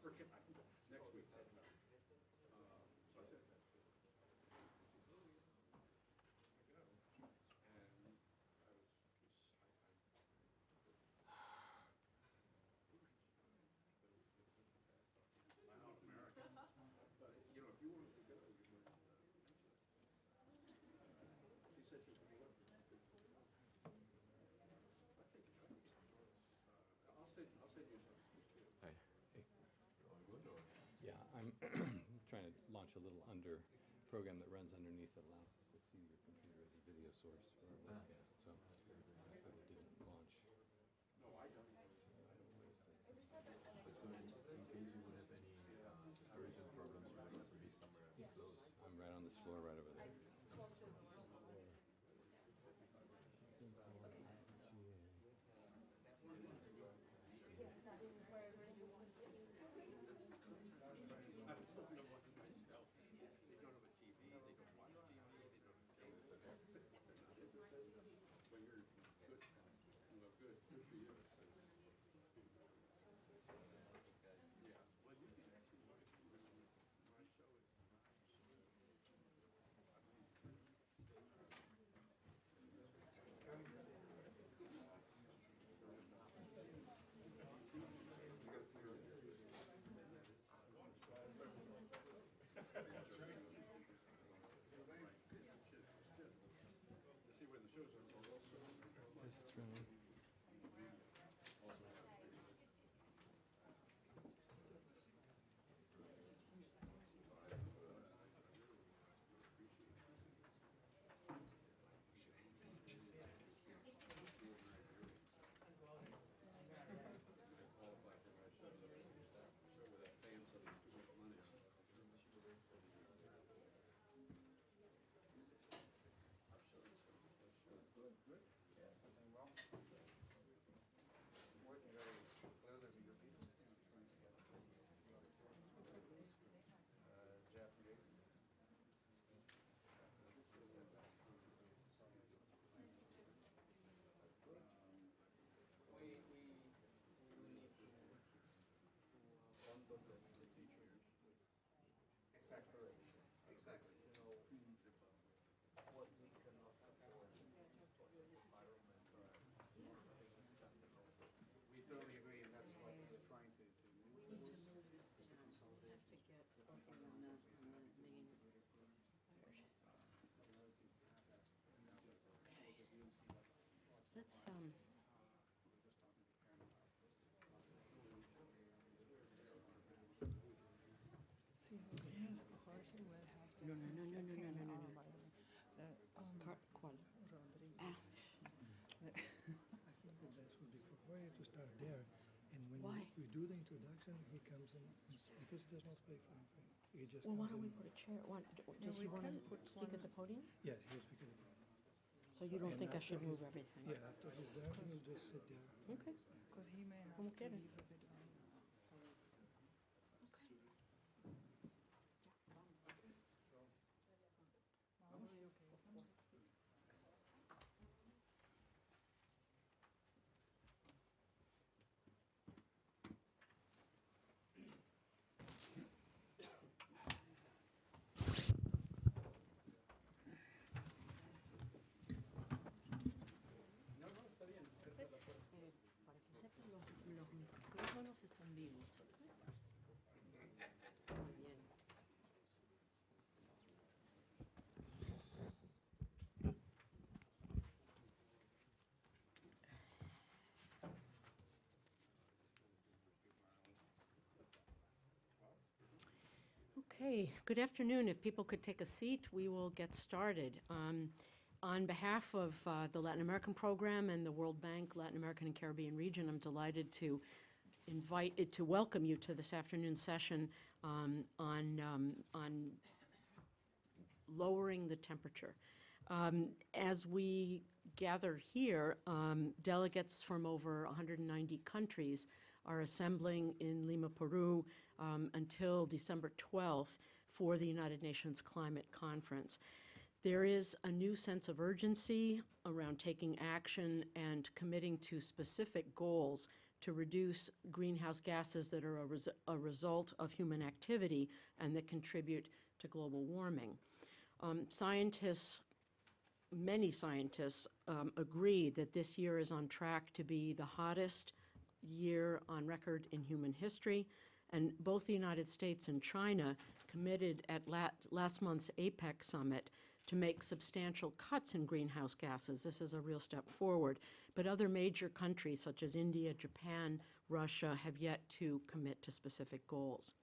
Next week. Hi. Hey. Yeah, I'm trying to launch a little program that runs underneath that allows us to see your computer as a video source for our webcast. So it didn't launch. But so in case you would have any urgent problems, you would have to be somewhere close. I'm right on this floor right over there. Says it's running. Exactly. You know, what we cannot afford. We totally agree, and that's what we're trying to do. We need to move this down, so we have to get up on the main. Let's See, Jose has a question will have to No. ¿Cuál? Rodriguez. Ah, I think the best would be for Jorge to start there, and when Why? we do the introduction, he comes in, because there's no space for him. He just well, why comes don't we in. put a chair? Does he we want can to put speak one- at the podium? Yes, he'll speak at the podium. So you don't And think I after should move he's- everything? Yeah, after he's done, he'll just sit there. Okay. Because he may have Como to quiera. leave a bit early. Okay. Para que sepan, los micrófonos están vivos. Muy bien. Okay, good afternoon. If people could take a seat, we will get started. On behalf of the Latin American program and the World Bank Latin American and Caribbean region, I'm delighted to welcome you to this afternoon session on lowering the temperature. As we gather here, delegates from over 190 countries are assembling in Lima, Peru, until December 12th for the United Nations Climate Conference. There is a new sense of urgency around taking action and committing to specific goals to reduce greenhouse gases that are a result of human activity and that contribute to global warming. Many scientists agree that this year is on track to be the hottest year on record in human history, and both the United States and China committed at last month's APEC summit to make substantial cuts in greenhouse gases. This is a real step forward. But other major countries such as India, Japan, Russia have yet to commit to specific goals.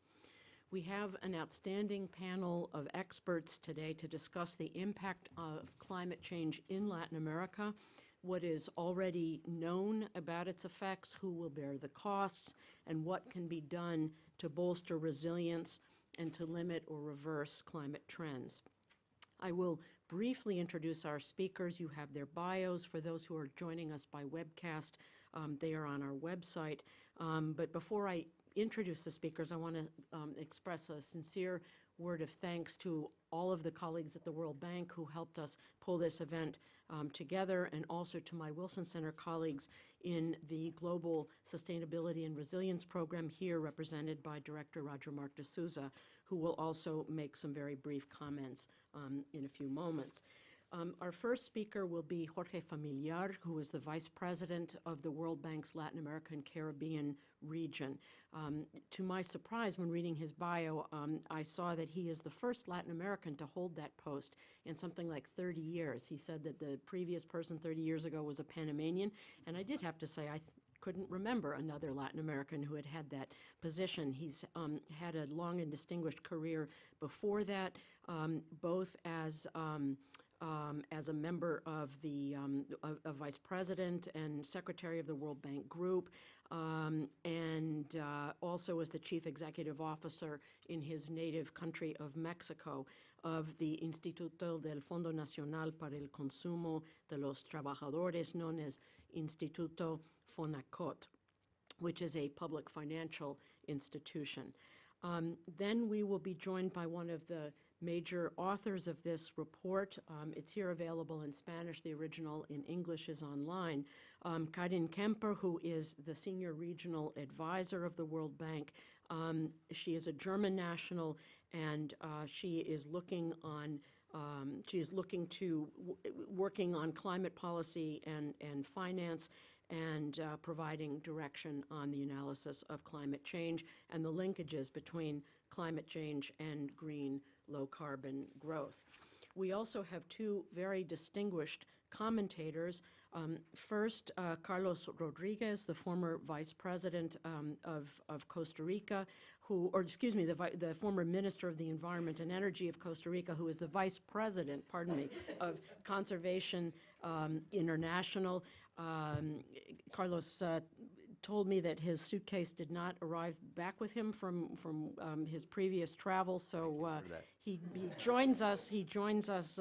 We have an outstanding panel of experts today to discuss the impact of climate change in Latin America, what is already known about its effects, who will bear the costs, and what can be done to bolster resilience and to limit or reverse climate trends. I will briefly introduce our speakers. You have their bios. For those who are joining us by webcast, they are on our website. But before I introduce the speakers, I want to express a sincere word of thanks to all of the colleagues at the World Bank who helped us pull this event together, and also to my Wilson Center colleagues in the Global Sustainability and Resilience Program here, represented by Director Roger Mark de Souza, who will also make some very brief comments in a few moments. Our first speaker will be Jorge Familiar, who is the Vice President of the World Bank's Latin America and Caribbean region. To my surprise, when reading his bio, I saw that he is the first Latin American to hold that post in something like 30 years. He said that the previous person 30 years ago was a Panamanian, and I did have to say I couldn't remember another Latin American who had had that position. He's had a long and distinguished career before that, both as a member of the Vice President and Secretary of the World Bank Group, and also as the Chief Executive Officer in his native country of Mexico of the Instituto del Fondo Nacional para el Consumo de los Trabajadores, known as Instituto FONACOT, which is a public financial institution. Then we will be joined by one of the major authors of this report. It's here available in Spanish. The original in English is online. Karin Kemper, who is the Senior Regional Advisor of the World Bank. She is a German national, and she is working on climate policy and finance, and providing direction on the analysis of climate change and the linkages between climate change and green low-carbon growth. We also have two very distinguished commentators. First, Carlos Rodriguez, the former Vice President of Costa Rica, the former Minister of the Environment and Energy of Costa Rica, who is the Vice President, of Conservation International. Carlos told me that his suitcase did not arrive back with him from his previous travel, so he joins us. He joins us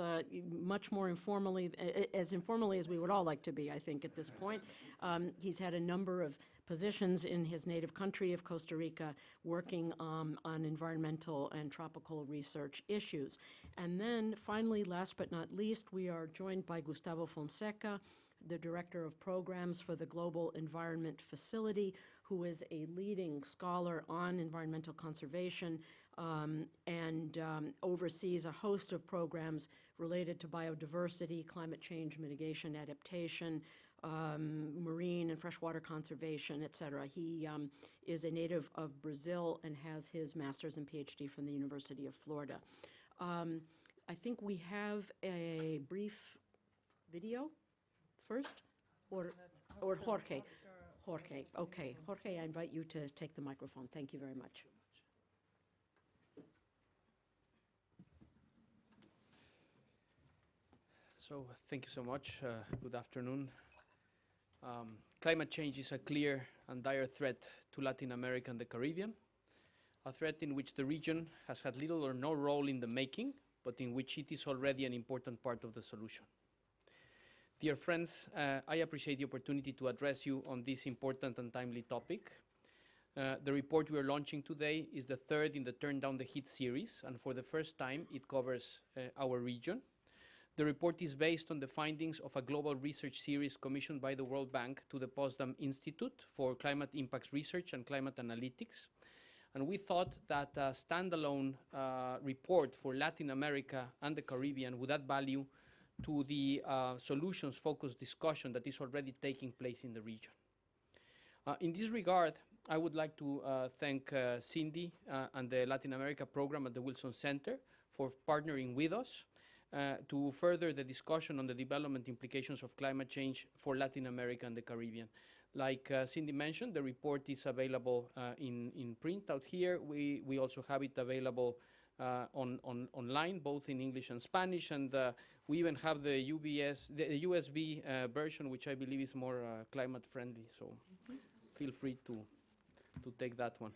much more informally, as informally as we would all like to be, I think, at this point. He's had a number of positions in his native country of Costa Rica, working on environmental and tropical research issues. And then, finally, last but not least, we are joined by Gustavo Fonseca, the Director of Programs for the Global Environment Facility, who is a leading scholar on environmental conservation and oversees a host of programs related to biodiversity, climate change mitigation, adaptation, marine and freshwater conservation, et cetera. He is a native of Brazil and has his master's and PhD from the University of Florida. I think we have a brief video first, or Jorge. Jorge, okay. Jorge, I invite you to take the microphone. Thank you very much. So, thank you so much. Good afternoon. Climate change is a clear and dire threat to Latin America and the Caribbean, a threat in which the region has had little or no role in the making, but in which it is already an important part of the solution. Dear friends, I appreciate the opportunity to address you on this important and timely topic. The report we are launching today is the third in the Turn Down the Heat series, and for the first time it covers our region. The report is based on the findings of a global research series commissioned by the World Bank to the Potsdam Institute for Climate Impacts Research and Climate Analytics. And we thought that a standalone report for Latin America and the Caribbean would add value to the solutions-focused discussion that is already taking place in the region. In this regard, I would like to thank Cindy and the Latin America program at the Wilson Center for partnering with us to further the discussion on the development implications of climate change for Latin America and the Caribbean. Like Cindy mentioned, the report is available in print out here. We also have it available online, both in English and Spanish, and we even have the USB version, which I believe is more climate friendly. So feel free to take that one.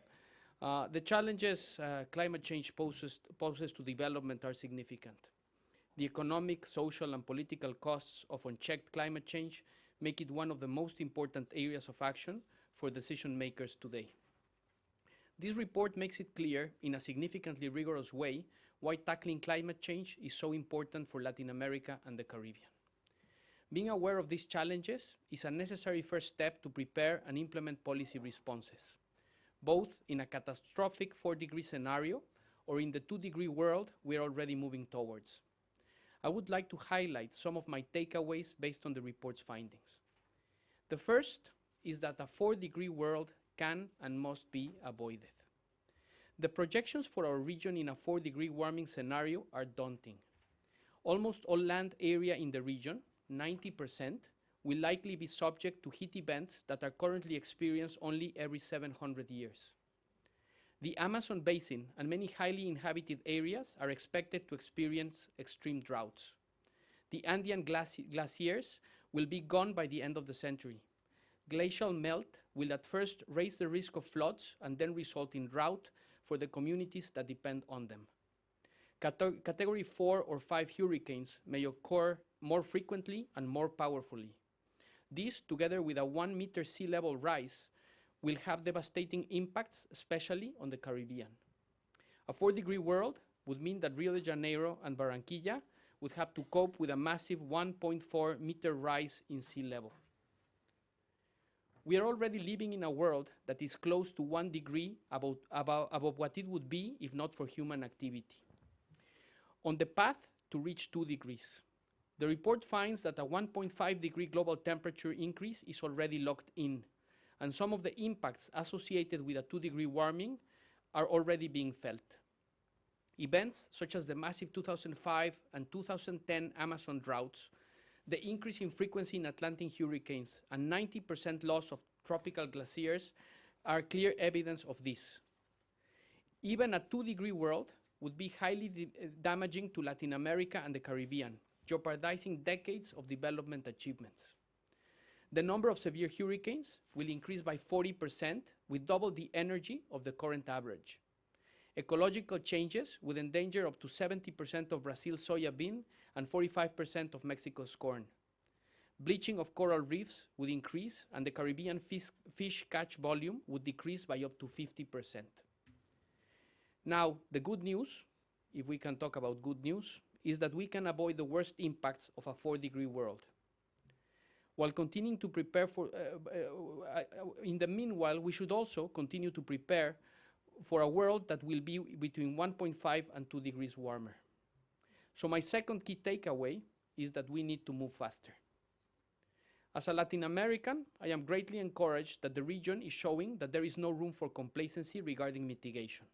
The challenges climate change poses to development are significant. The economic, social, and political costs of unchecked climate change make it one of the most important areas of action for decision makers today. This report makes it clear in a significantly rigorous way why tackling climate change is so important for Latin America and the Caribbean. Being aware of these challenges is a necessary first step to prepare and implement policy responses, both in a catastrophic 4-degree scenario or in the 2-degree world we are already moving towards. I would like to highlight some of my takeaways based on the report's findings. The first is that a 4-degree world can and must be avoided. The projections for our region in a 4-degree warming scenario are daunting. Almost all land area in the region, 90%, will likely be subject to heat events that are currently experienced only every 700 years. The Amazon basin and many highly inhabited areas are expected to experience extreme droughts. The Andean glaciers will be gone by the end of the century. Glacial melt will at first raise the risk of floods and then result in drought for the communities that depend on them. Category 4 or 5 hurricanes may occur more frequently and more powerfully. This, together with a 1-meter sea level rise, will have devastating impacts, especially on the Caribbean. A 4-degree world would mean that Rio de Janeiro and Barranquilla would have to cope with a massive 1.4-meter rise in sea level. We are already living in a world that is close to 1 degree above what it would be if not for human activity. On the path to reach 2 degrees, the report finds that a 1.5-degree global temperature increase is already locked in, and some of the impacts associated with a 2-degree warming are already being felt. Events such as the massive 2005 and 2010 Amazon droughts, the increase in frequency in Atlantic hurricanes, and 90% loss of tropical glaciers are clear evidence of this. Even a 2-degree world would be highly damaging to Latin America and the Caribbean, jeopardizing decades of development achievements. The number of severe hurricanes will increase by 40%, with double the energy of the current average. Ecological changes would endanger up to 70% of Brazil's soybean and 45% of Mexico's corn. Bleaching of coral reefs would increase, and the Caribbean fish catch volume would decrease by up to 50%. Now, the good news, if we can talk about good news, is that we can avoid the worst impacts of a 4-degree world. While continuing to prepare for, in the meanwhile, we should also continue to prepare for a world that will be between 1.5 and 2 degrees warmer. So my second key takeaway is that we need to move faster. As a Latin American, I am greatly encouraged that the region is showing that there is no room for complacency regarding mitigation.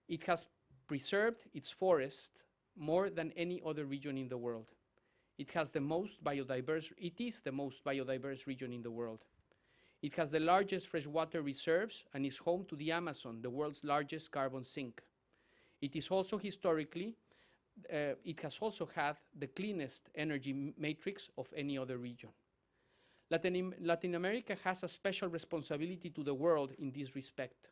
It has preserved its forest more than any other region in the world. It is the most biodiverse region in the world. It has the largest freshwater reserves and is home to the Amazon, the world's largest carbon sink. It has also had the cleanest energy matrix of any other region. Latin America has a special responsibility to the world in this respect.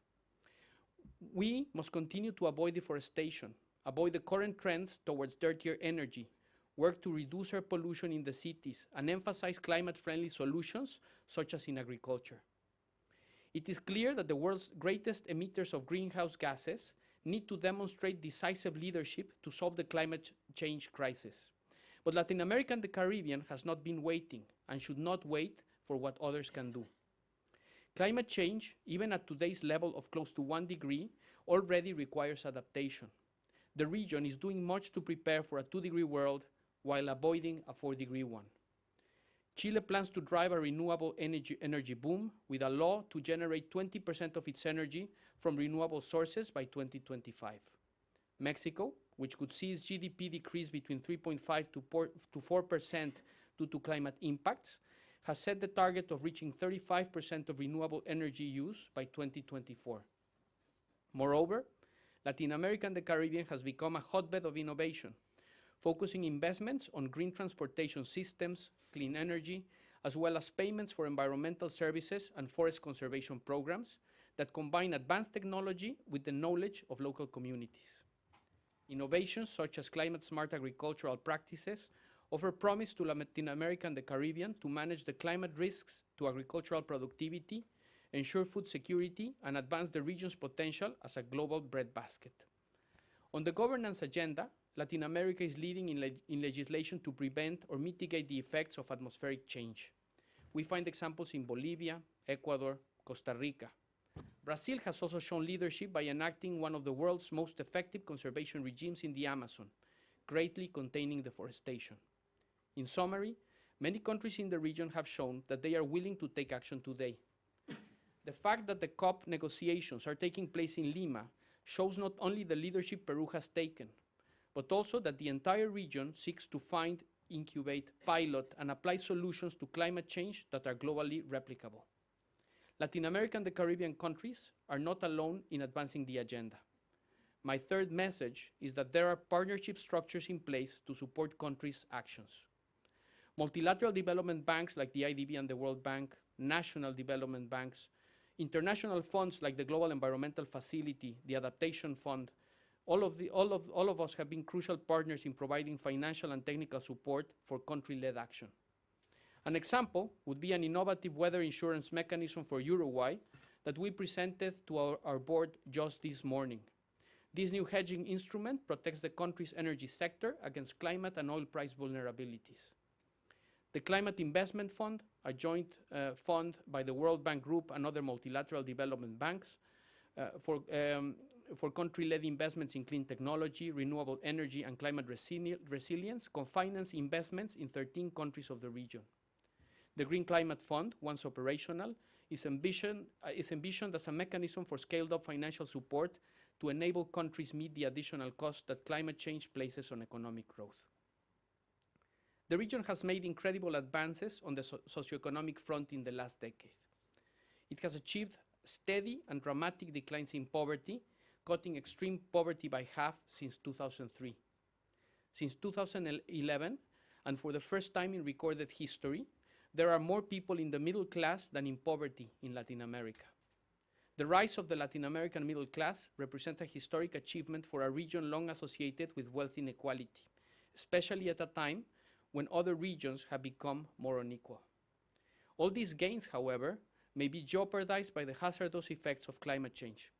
We must continue to avoid deforestation, avoid the current trends towards dirtier energy, work to reduce air pollution in the cities, and emphasize climate-friendly solutions, such as in agriculture. It is clear that the world's greatest emitters of greenhouse gases need to demonstrate decisive leadership to solve the climate change crisis. But Latin America and the Caribbean has not been waiting and should not wait for what others can do. Climate change, even at today's level of close to 1 degree, already requires adaptation. The region is doing much to prepare for a 2-degree world while avoiding a 4-degree one. Chile plans to drive a renewable energy boom with a law to generate 20% of its energy from renewable sources by 2025. Mexico, which could see its GDP decrease between 3.5 to 4% due to climate impacts, has set the target of reaching 35% of renewable energy use by 2024. Moreover, Latin America and the Caribbean has become a hotbed of innovation, focusing investments on green transportation systems, clean energy, as well as payments for environmental services and forest conservation programs that combine advanced technology with the knowledge of local communities. Innovations such as climate-smart agricultural practices offer promise to Latin America and the Caribbean to manage the climate risks to agricultural productivity, ensure food security, and advance the region's potential as a global breadbasket. On the governance agenda, Latin America is leading in legislation to prevent or mitigate the effects of atmospheric change. We find examples in Bolivia, Ecuador, Costa Rica. Brazil has also shown leadership by enacting one of the world's most effective conservation regimes in the Amazon, greatly containing deforestation. In summary, many countries in the region have shown that they are willing to take action today. The fact that the COP negotiations are taking place in Lima shows not only the leadership Peru has taken, but also that the entire region seeks to find, incubate, pilot, and apply solutions to climate change that are globally replicable. Latin America and the Caribbean countries are not alone in advancing the agenda. My third message is that there are partnership structures in place to support countries' actions. Multilateral development banks like the IDB and the World Bank, national development banks, international funds like the Global Environmental Facility, the Adaptation Fund, all of us have been crucial partners in providing financial and technical support for country-led action. An example would be an innovative weather insurance mechanism for Uruguay that we presented to our board just this morning. This new hedging instrument protects the country's energy sector against climate and oil price vulnerabilities. The Climate Investment Fund, a joint fund by the World Bank Group and other multilateral development banks for country-led investments in clean technology, renewable energy, and climate resilience, co-finance investments in 13 countries of the region. The Green Climate Fund, once operational, is envisioned as a mechanism for scaled-up financial support to enable countries meet the additional costs that climate change places on economic growth. The region has made incredible advances on the socioeconomic front in the last decade. It has achieved steady and dramatic declines in poverty, cutting extreme poverty by half since 2003. Since 2011, and for the first time in recorded history, there are more people in the middle class than in poverty in Latin America. The rise of the Latin American middle class represents a historic achievement for a region long associated with wealth inequality, especially at a time when other regions have become more unequal. All these gains, however, may be jeopardized by the hazardous effects of climate change.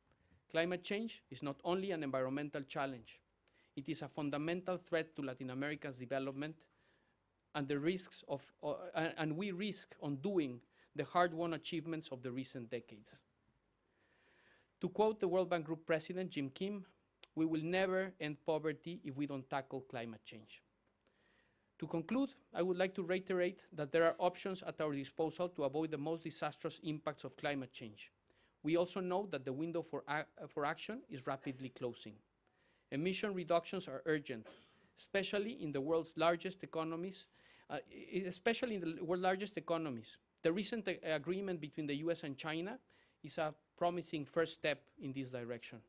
Climate change is not only an environmental challenge, it is a fundamental threat to Latin America's development, and we risk undoing the hard-won achievements of the recent decades. To quote the World Bank Group President Jim Kim, we will never end poverty if we don't tackle climate change. To conclude, I would like to reiterate that there are options at our disposal to avoid the most disastrous impacts of climate change. We also know that the window for action is rapidly closing. Emission reductions are urgent, especially in the world's largest economies. The recent agreement between the US and China is a promising first step in this direction.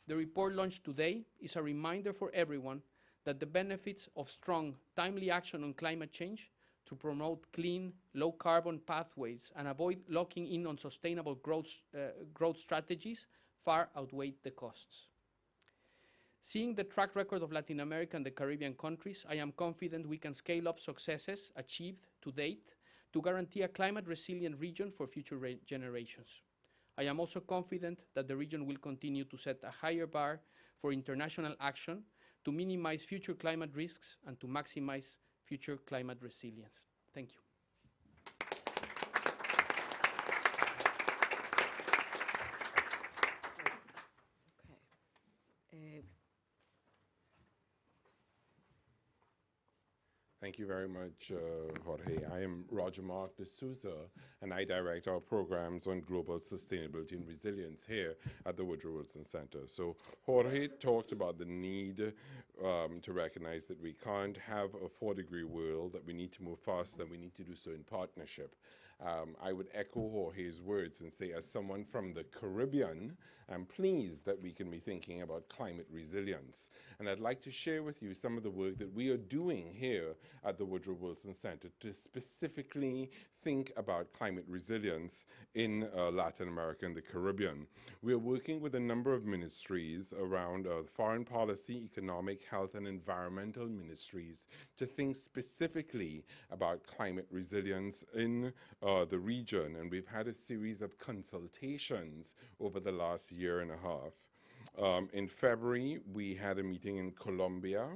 The report launched today is a reminder for everyone that the benefits of strong, timely action on climate change to promote clean, low-carbon pathways and avoid locking in on sustainable growth strategies far outweigh the costs. Seeing the track record of Latin America and the Caribbean countries, I am confident we can scale up successes achieved to date to guarantee a climate-resilient region for future generations. I am also confident that the region will continue to set a higher bar for international action to minimize future climate risks and to maximize future climate resilience. Thank you. Okay. Thank you very much, Jorge. I am Roger Mark de Souza, and I direct our programs on global sustainability and resilience here at the Woodrow Wilson Center. So Jorge talked about the need to recognize that we can't have a 4-degree world, that we need to move faster, and we need to do so in partnership. I would echo Jorge's words and say, as someone from the Caribbean, I'm pleased that we can be thinking about climate resilience. And I'd like to share with you some of the work that we are doing here at the Woodrow Wilson Center to specifically think about climate resilience in Latin America and the Caribbean. We are working with a number of ministries around foreign policy, economic, health, and environmental ministries to think specifically about climate resilience in the region. And we've had a series of consultations over the last year and a half. In February, we had a meeting in Colombia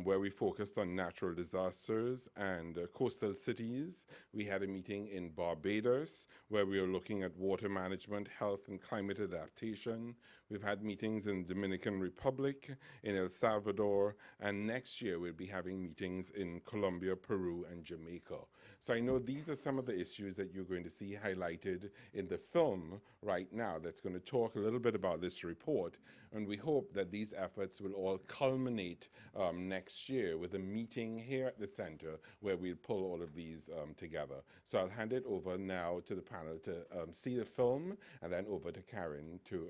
where we focused on natural disasters and coastal cities. We had a meeting in Barbados where we are looking at water management, health, and climate adaptation. We've had meetings in Dominican Republic, in El Salvador, and next year we'll be having meetings in Colombia, Peru, and Jamaica. So I know these are some of the issues that you're going to see highlighted in the film right now that's going to talk a little bit about this report, and we hope that these efforts will all culminate next year with a meeting here at the center where we'll pull all of these together. So I'll hand it over now to the panel to see the film, and then over to Karen to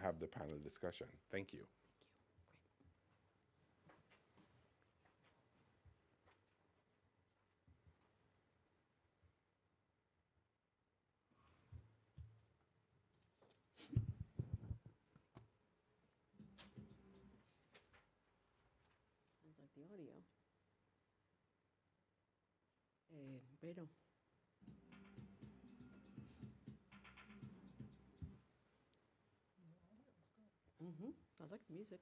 have the panel discussion. Thank you. Sounds like the audio. Beto. I like the music.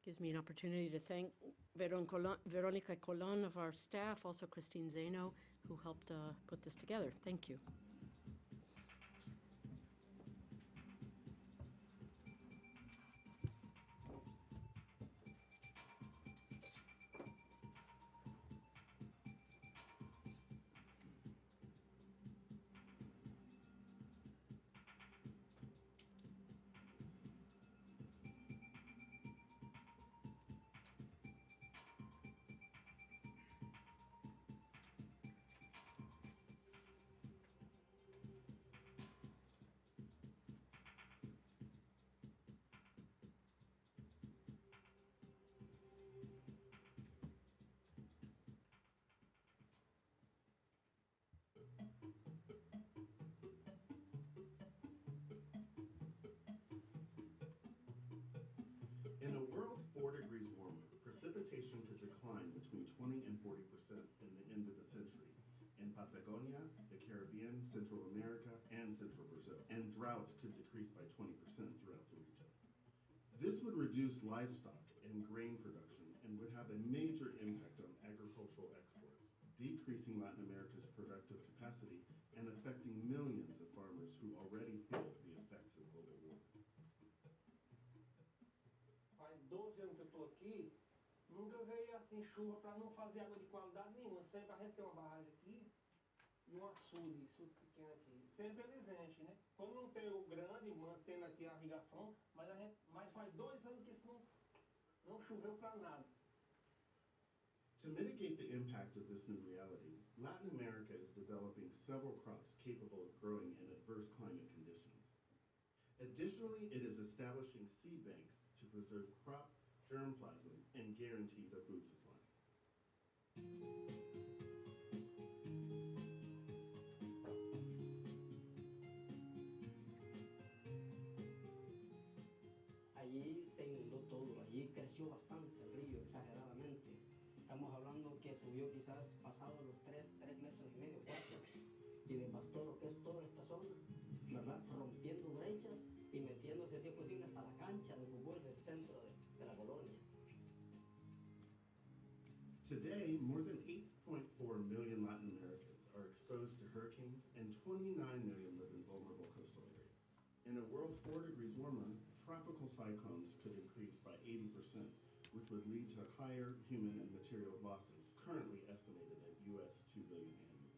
Gives me an opportunity to thank Veronica Colon of our staff, also Christine Zeno, who helped put this together. Thank you. In a world 4 degrees warmer, precipitation could decline between 20 and 40% in the end of the century in Patagonia, the Caribbean, Central America, and Central Brazil, and droughts could decrease by 20% throughout the region. This would reduce livestock and grain production and would have a major impact on agricultural exports, decreasing Latin America's productive capacity and affecting millions of farmers who already feel the effects of global warming. Faz 12 anos que eu estou aqui, nunca veio assim chuva para não fazer água de qualidade nenhuma. Sempre a gente tem uma barragem aqui e um açude pequeno aqui. Sempre eles enchem, né? Quando não tem o grande, mantendo aqui a irrigação, mas faz 2 anos que isso não choveu para nada. To mitigate the impact of this new reality, Latin America is developing several crops capable of growing in adverse climate conditions. Additionally, it is establishing seed banks to preserve crop germplasm and guarantee the food supply. Allí se inundó todo, allí creció bastante el río, exageradamente. Estamos hablando que subió quizás pasado los 3 metros y medio, 4, y devastó lo que es toda esta zona, ¿verdad? Rompiendo brechas y metiéndose, si es posible, hasta la cancha de fútbol del centro de la colonia. Today, more than 8.4 million Latin Americans are exposed to hurricanes, and 29 million live in vulnerable coastal areas. In a world 4 degrees warmer, tropical cyclones could increase by 80%, which would lead to higher human and material losses, currently estimated at US $2 billion annually.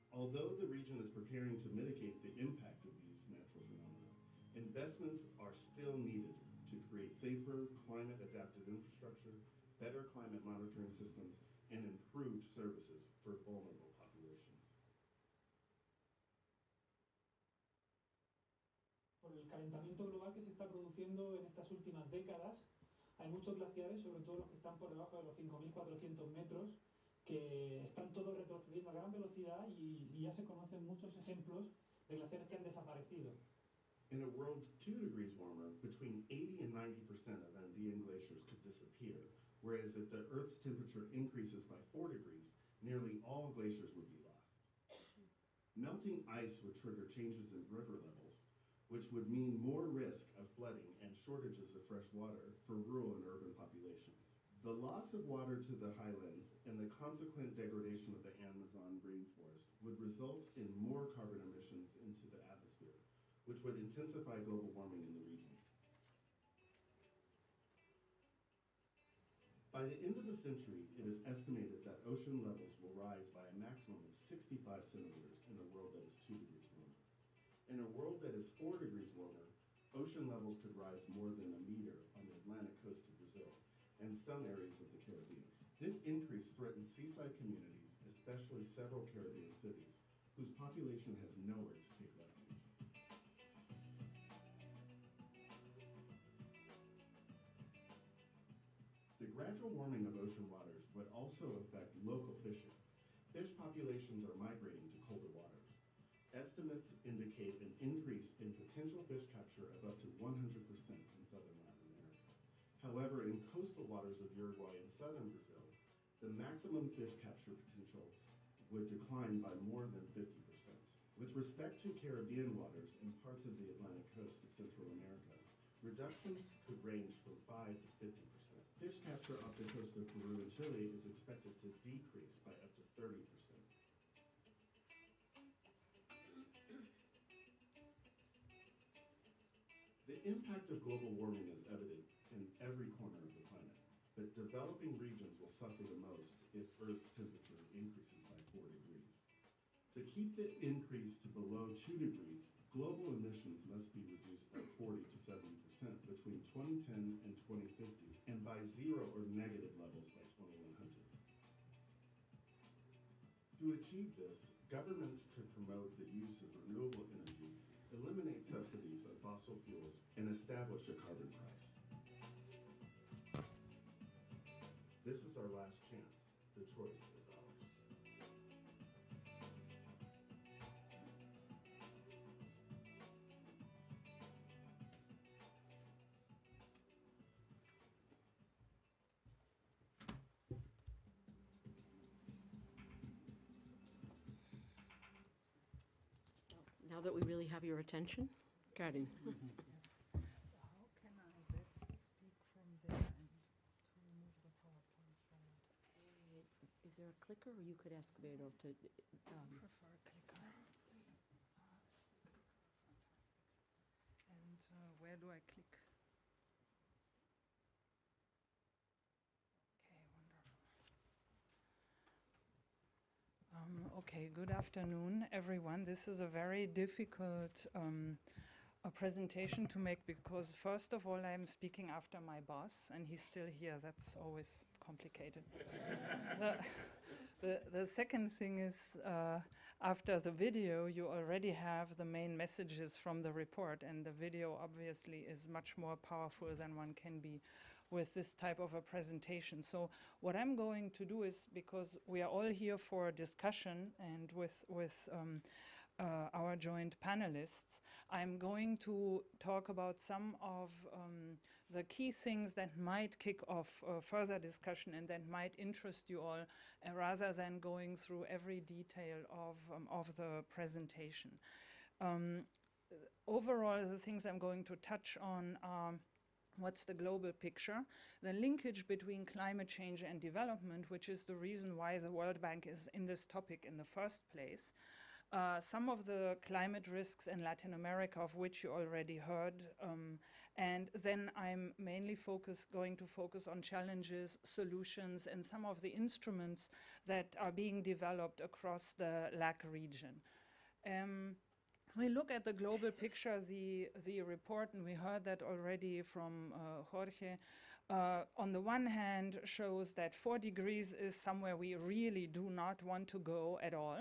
Although the region is preparing to mitigate the impact of these natural phenomena, investments are still needed to create safer, climate-adapted infrastructure, better climate monitoring systems, and improved services for vulnerable populations. Por el calentamiento global que se está produciendo en estas últimas décadas, hay muchos glaciares, sobre todo los que están por debajo de los 5.400 metros, que están todos retrocediendo a gran velocidad y ya se conocen muchos ejemplos de glaciares que han desaparecido. In a world 2 degrees warmer, between 80 and 90% of Andean glaciers could disappear, whereas if the Earth's temperature increases by 4 degrees, nearly all glaciers would be lost. Melting ice would trigger changes in river levels, which would mean more risk of flooding and shortages of fresh water for rural and urban populations. The loss of water to the highlands and the consequent degradation of the Amazon rainforest would result in more carbon emissions into the atmosphere, which would intensify global warming in the region. By the end of the century, it is estimated that ocean levels will rise by a maximum of 65 centimeters in a world that is 2 degrees warmer. In a world that is 4 degrees warmer, ocean levels could rise more than a meter on the Atlantic coast of Brazil and some areas of the Caribbean. This increase threatens seaside communities, especially several Caribbean cities, whose population has nowhere to take refuge. The gradual warming of ocean waters would also affect local fishing. Fish populations are migrating to colder waters. Estimates indicate an increase in potential fish capture of up to 100% in southern Latin America. However, in coastal waters of Uruguay and southern Brazil, the maximum fish capture potential would decline by more than 50%. With respect to Caribbean waters and parts of the Atlantic coast of Central America, reductions could range from 5 to 50%. Fish capture off the coast of Peru and Chile is expected to decrease by up to 30%. The impact of global warming is evident in every corner of the planet, but developing regions will suffer the most if Earth's temperature increases by 4 degrees. To keep the increase to below 2 degrees, global emissions must be reduced by 40 to 70% between 2010 and 2050, and by zero or negative levels by 2100. To achieve this, governments could promote the use of renewable energy, eliminate subsidies on fossil fuels, and establish a carbon price. This is our last chance. The choice is ours. Now that we really have your attention, Karin. So how can I best speak from there and to remove the PowerPoint from it? Is there a clicker, or you could ask Vero to... Prefer clicker. And where do I click? Okay, good afternoon, everyone. This is a very difficult a presentation to make because, first of all, I'm speaking after my boss, and he's still here. That's always complicated. The second thing is, after the video, you already have the main messages from the report, and the video obviously is much more powerful than one can be with this type of a presentation. So what I'm going to do is, because we are all here for a discussion and with our joint panelists, I'm going to talk about some of the key things that might kick off further discussion and that might interest you all, rather than going through every detail of the presentation. Overall, the things I'm going to touch on are: what's the global picture? The linkage between climate change and development, which is the reason why the World Bank is in this topic in the first place. Some of the climate risks in Latin America, of which you already heard. And then I'm mainly going to focus on challenges, solutions, and some of the instruments that are being developed across the LAC region. We look at the global picture, the report, and we heard that already from Jorge, on the one hand shows that 4 degrees is somewhere we really do not want to go at all.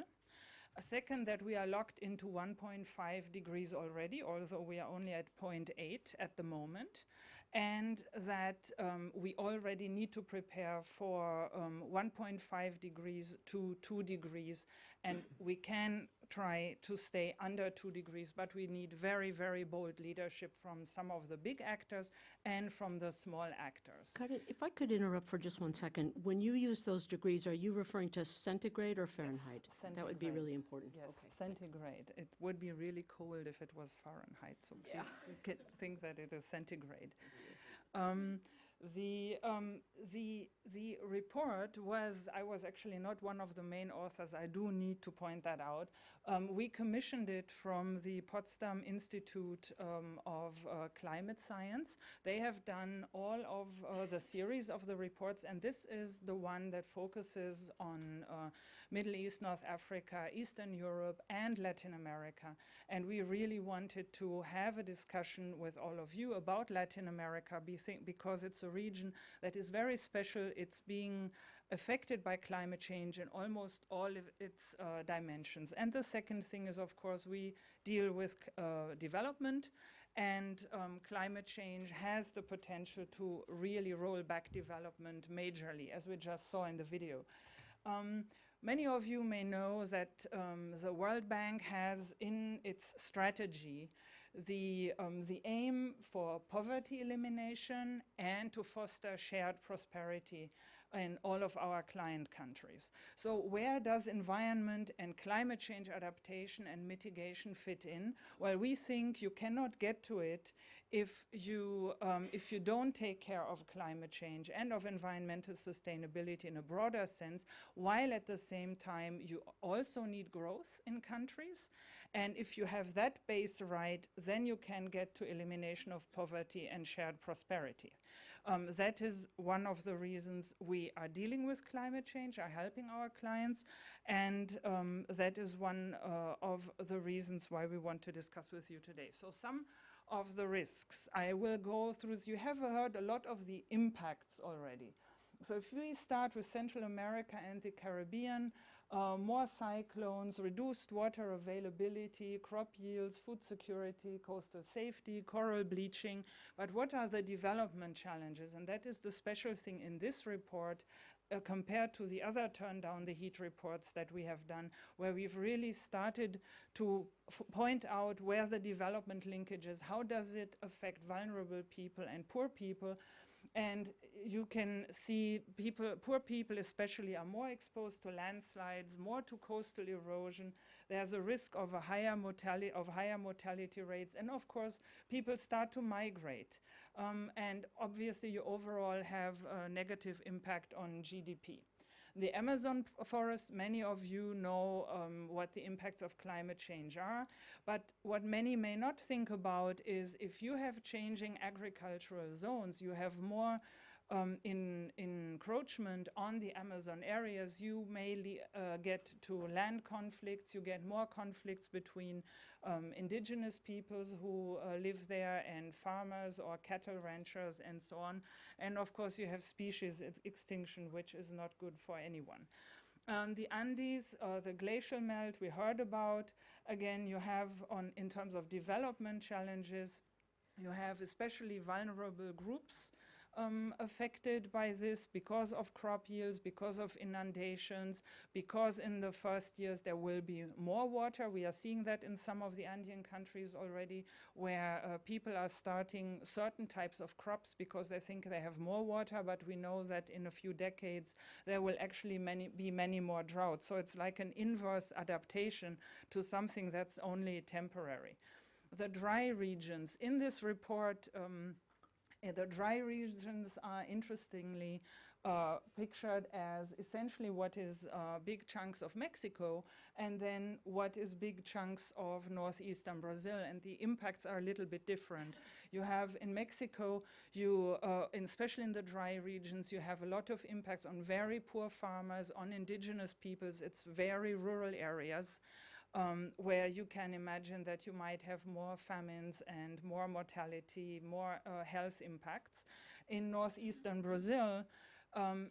A second, that we are locked into 1.5 degrees already, although we are only at 0.8 at the moment, and that we already need to prepare for 1.5 degrees to 2 degrees, and we can try to stay under 2 degrees, but we need very, very bold leadership from some of the big actors and from the small actors. If I could interrupt for just 1 second. When you use those degrees, are you referring to centigrade or Fahrenheit? Yes, that would be really important. Yes, okay, centigrade. It would be really cold if it was Fahrenheit, so please think that it is centigrade. The report was, I was actually not one of the main authors, I do need to point that out. We commissioned it from the Potsdam Institute of Climate Science. They have done all of the series of the reports, and this is the one that focuses on Middle East, North Africa, Eastern Europe, and Latin America. And we really wanted to have a discussion with all of you about Latin America because it's a region that is very special. It's being affected by climate change in almost all of its dimensions. And the second thing is, of course, we deal with development, and climate change has the potential to really roll back development majorly, as we just saw in the video. Many of you may know that the World Bank has in its strategy the aim for poverty elimination and to foster shared prosperity in all of our client countries. So where does environment and climate change adaptation and mitigation fit in? Well, we think you cannot get to it if you don't take care of climate change and of environmental sustainability in a broader sense, while at the same time you also need growth in countries. And if you have that base right, then you can get to elimination of poverty and shared prosperity. That is one of the reasons we are dealing with climate change, are helping our clients, and that is one of the reasons why we want to discuss with you today. So some of the risks I will go through. You have heard a lot of the impacts already. So if we start with Central America and the Caribbean, more cyclones, reduced water availability, crop yields, food security, coastal safety, coral bleaching. But what are the development challenges? And that is the special thing in this report compared to the other turn down the heat reports that we have done, where we've really started to point out where the development linkage is, how does it affect vulnerable people and poor people. And you can see poor people especially are more exposed to landslides, more to coastal erosion. There's a risk of a higher mortality rates. And of course, people start to migrate. And obviously, you overall have a negative impact on GDP. The Amazon forest, many of you know what the impacts of climate change are, but what many may not think about is if you have changing agricultural zones, you have more encroachment on the Amazon areas, you may get to land conflicts, you get more conflicts between indigenous peoples who live there and farmers or cattle ranchers and so on. And of course you have species extinction, which is not good for anyone. The Andes, the glacial melt we heard about. Again, you have in terms of development challenges, you have especially vulnerable groups affected by this because of crop yields, because of inundations, because in the first years there will be more water. We are seeing that in some of the Andean countries already, where people are starting certain types of crops because they think they have more water, but we know that in a few decades there will actually be many more droughts. So it's like an inverse adaptation to something that's only temporary. The dry regions in this report, the dry regions are interestingly pictured as essentially what is big chunks of Mexico and then what is big chunks of northeastern Brazil, and the impacts are a little bit different. You have in Mexico, especially in the dry regions, you have a lot of impacts on very poor farmers, on indigenous peoples. It's very rural areas. Where you can imagine that you might have more famines and more mortality, more health impacts. In northeastern Brazil,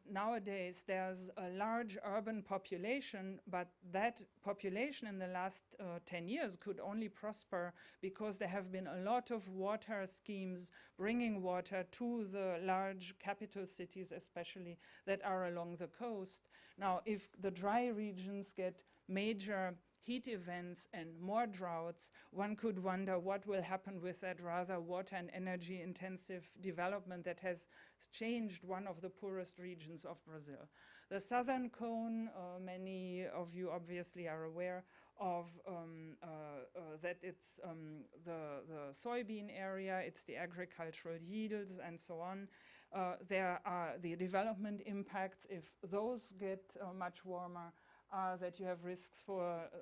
nowadays there's a large urban population, but that population in the last 10 years could only prosper because there have been a lot of water schemes bringing water to the large capital cities, especially that are along the coast. Now, if the dry regions get major heat events and more droughts, one could wonder what will happen with that rather water and energy intensive development that has changed one of the poorest regions of Brazil. The southern cone, many of you obviously are aware of that it's the soybean area, it's the agricultural yields and so on. There are the development impacts. If those get much warmer, that you have risks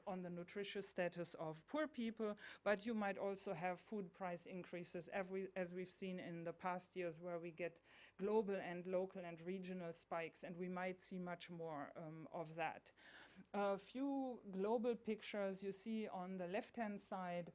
on the nutritious status of poor people, but you might also have food price increases as we've seen in the past years where we get global and local and regional spikes, and we might see much more of that. A few global pictures you see on the left-hand side.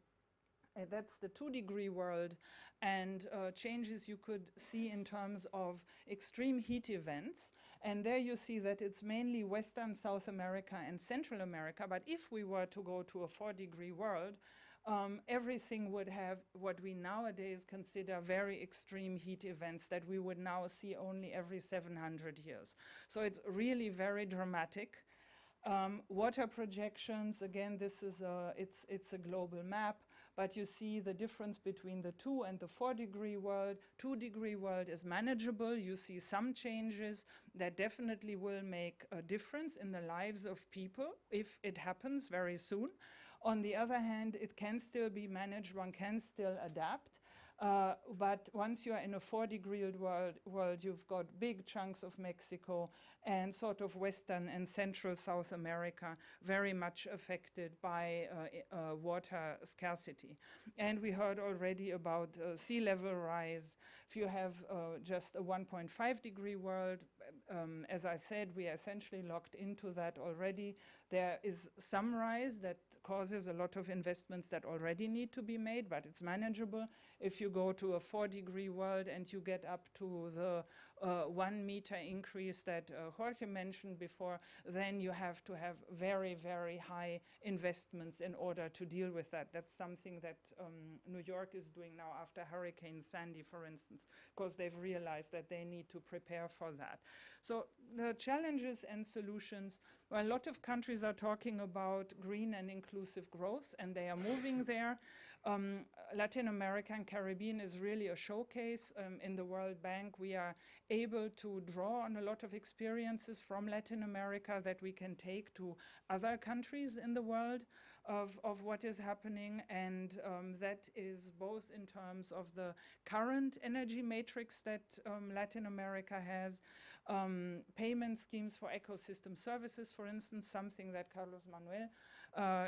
That's the 2-degree world, and changes you could see in terms of extreme heat events. And there you see that it's mainly Western South America and Central America. But if we were to go to a 4-degree world, everything would have what we nowadays consider very extreme heat events that we would now see only every 700 years. So it's really very dramatic. Water projections, again, this is it's a global map, but you see the difference between the 2 and the 4-degree world. 2-degree world is manageable. You see some changes that definitely will make a difference in the lives of people if it happens very soon. On the other hand, it can still be managed. One can still adapt. But once you are in a 4-degree world, you've got big chunks of Mexico and sort of Western and Central South America very much affected by water scarcity. And we heard already about sea level rise. If you have just a 1.5-degree world, as I said, we are essentially locked into that already. There is some rise that causes a lot of investments that already need to be made, but it's manageable. If you go to a 4-degree world and you get up to the 1 meter increase that Jorge mentioned before, then you have to have very, very high investments in order to deal with that. That's something that New York is doing now after Hurricane Sandy, for instance, because they've realized that they need to prepare for that. So the challenges and solutions, well, a lot of countries are talking about green and inclusive growth, and they are moving there. Latin America and Caribbean is really a showcase. In the World Bank, we are able to draw on a lot of experiences from Latin America that we can take to other countries in the world of what is happening, and that is both in terms of the current energy matrix that Latin America has, payment schemes for ecosystem services, for instance, something that Carlos Manuel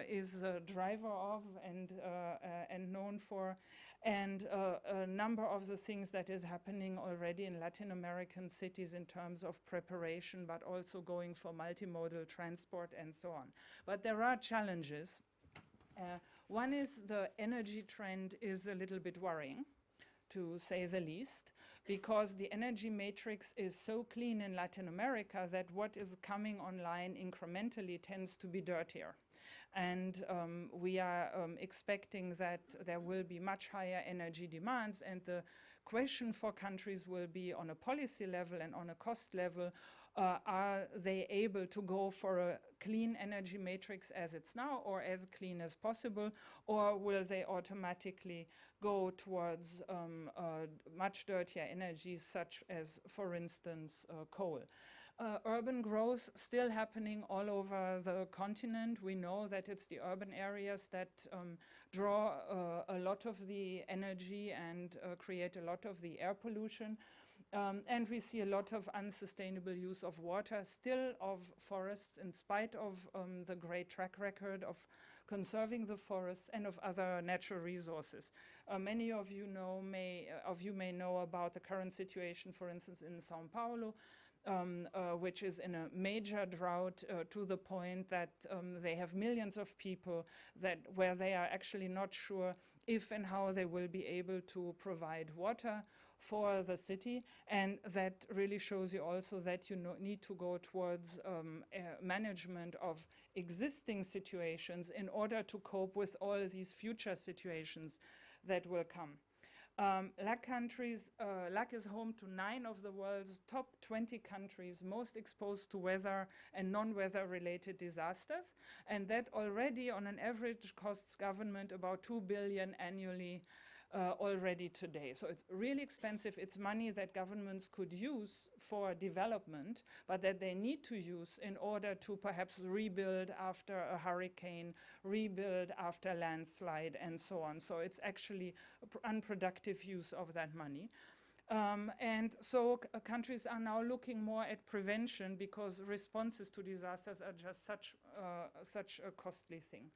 is a driver of and known for, and a number of the things that is happening already in Latin American cities in terms of preparation, but also going for multimodal transport and so on. But there are challenges. One is the energy trend is a little bit worrying, to say the least, because the energy matrix is so clean in Latin America that what is coming online incrementally tends to be dirtier. And we are expecting that there will be much higher energy demands, and the question for countries will be on a policy level and on a cost level, are they able to go for a clean energy matrix as it's now, or as clean as possible, or will they automatically go towards much dirtier energies, such as, for instance, coal? Urban growth still happening all over the continent. We know that it's the urban areas that draw a lot of the energy and create a lot of the air pollution. And we see a lot of unsustainable use of water, still of forests, in spite of the great track record of conserving the forests and of other natural resources. Many of you may know about the current situation, for instance, in Sao Paulo, which is in a major drought to the point that they have millions of people where they are actually not sure if and how they will be able to provide water for the city. And that really shows you also that you need to go towards management of existing situations in order to cope with all these future situations that will come. LAC is home to 9 of the world's top 20 countries most exposed to weather and non-weather related disasters, and that already on an average costs government about 2 billion annually already today. So it's really expensive. It's money that governments could use for development, but that they need to use in order to perhaps rebuild after a hurricane, rebuild after landslide, and so on. So it's actually unproductive use of that money. And so countries are now looking more at prevention, because responses to disasters are just such a costly thing.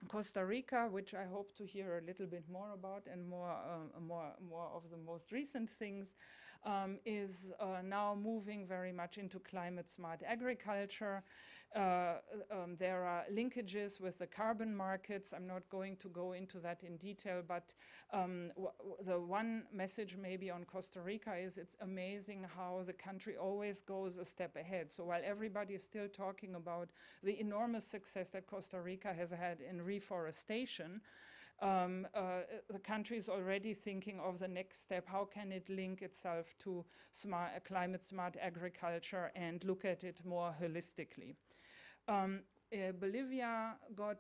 Costa Rica, which I hope to hear a little bit more about and more of the most recent things, is now moving very much into climate smart agriculture. There are linkages with the carbon markets. I'm not going to go into that in detail, but the one message maybe on Costa Rica is it's amazing how the country always goes a step ahead. So while everybody is still talking about the enormous success that Costa Rica has had in reforestation, the country is already thinking of the next step. How can it link itself to climate smart agriculture and look at it more holistically? Bolivia got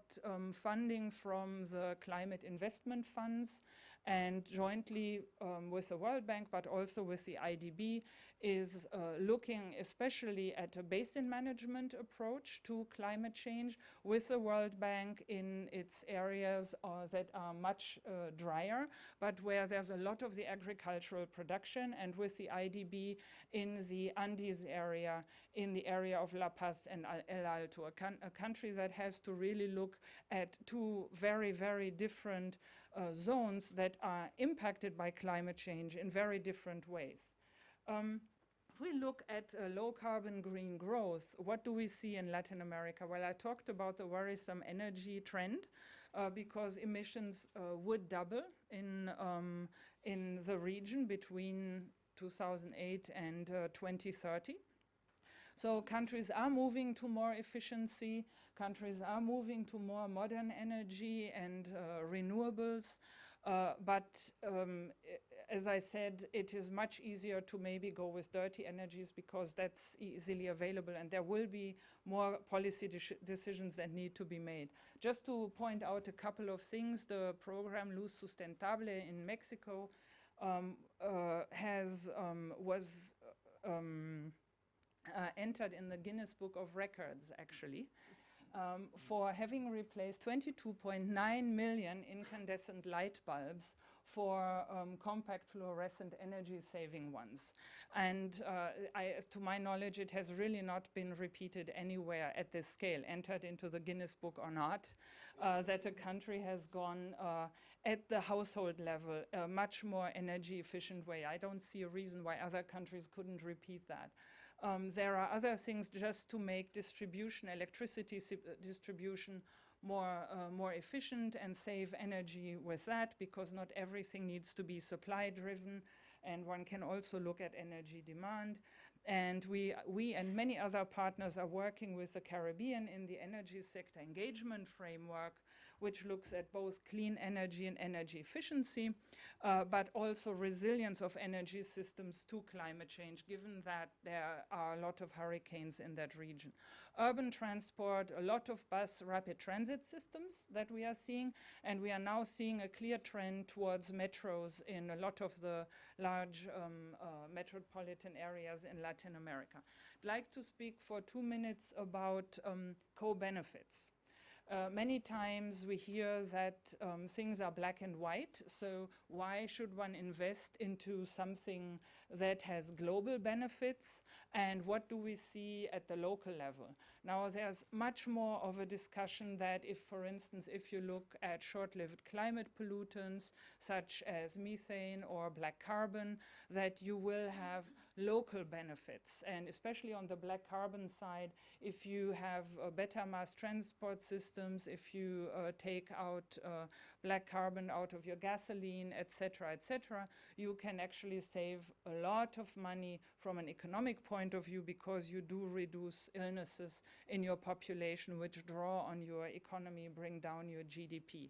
funding from the climate investment funds, and jointly with the World Bank, but also with the IDB, is looking especially at a basin management approach to climate change with the World Bank in its areas that are much drier, but where there's a lot of the agricultural production, and with the IDB in the Andes area, in the area of La Paz and El Alto, a country that has to really look at 2 very, very different zones that are impacted by climate change in very different ways. If we look at low carbon green growth, what do we see in Latin America? Well, I talked about the worrisome energy trend because emissions would double in the region between 2008 and 2030. So countries are moving to more efficiency, countries are moving to more modern energy and renewables, but as I said, it is much easier to maybe go with dirty energies because that's easily available, and there will be more policy decisions that need to be made. Just to point out a couple of things, the program Luz Sustentable in Mexico was entered in the Guinness Book of Records, actually, for having replaced 22.9 million incandescent light bulbs for compact fluorescent energy-saving ones. And to my knowledge, it has really not been repeated anywhere at this scale, entered into the Guinness Book or not, that a country has gone at the household level a much more energy-efficient way. I don't see a reason why other countries couldn't repeat that. There are other things just to make distribution, electricity distribution more efficient and save energy with that, because not everything needs to be supply driven, and one can also look at energy demand. And we and many other partners are working with the Caribbean in the energy sector engagement framework, which looks at both clean energy and energy efficiency, but also resilience of energy systems to climate change, given that there are a lot of hurricanes in that region. Urban transport, a lot of bus rapid transit systems that we are seeing, and we are now seeing a clear trend towards metros in a lot of the large metropolitan areas in Latin America. I'd like to speak for 2 minutes about co-benefits. Many times we hear that things are black and white, so why should one invest into something that has global benefits, and what do we see at the local level? Now, there's much more of a discussion that if, for instance, if you look at short-lived climate pollutants, such as methane or black carbon, that you will have local benefits. And especially on the black carbon side, if you have better mass transport systems, if you take out black carbon out of your gasoline, etc., you can actually save a lot of money from an economic point of view, because you do reduce illnesses in your population, which draw on your economy, bring down your GDP.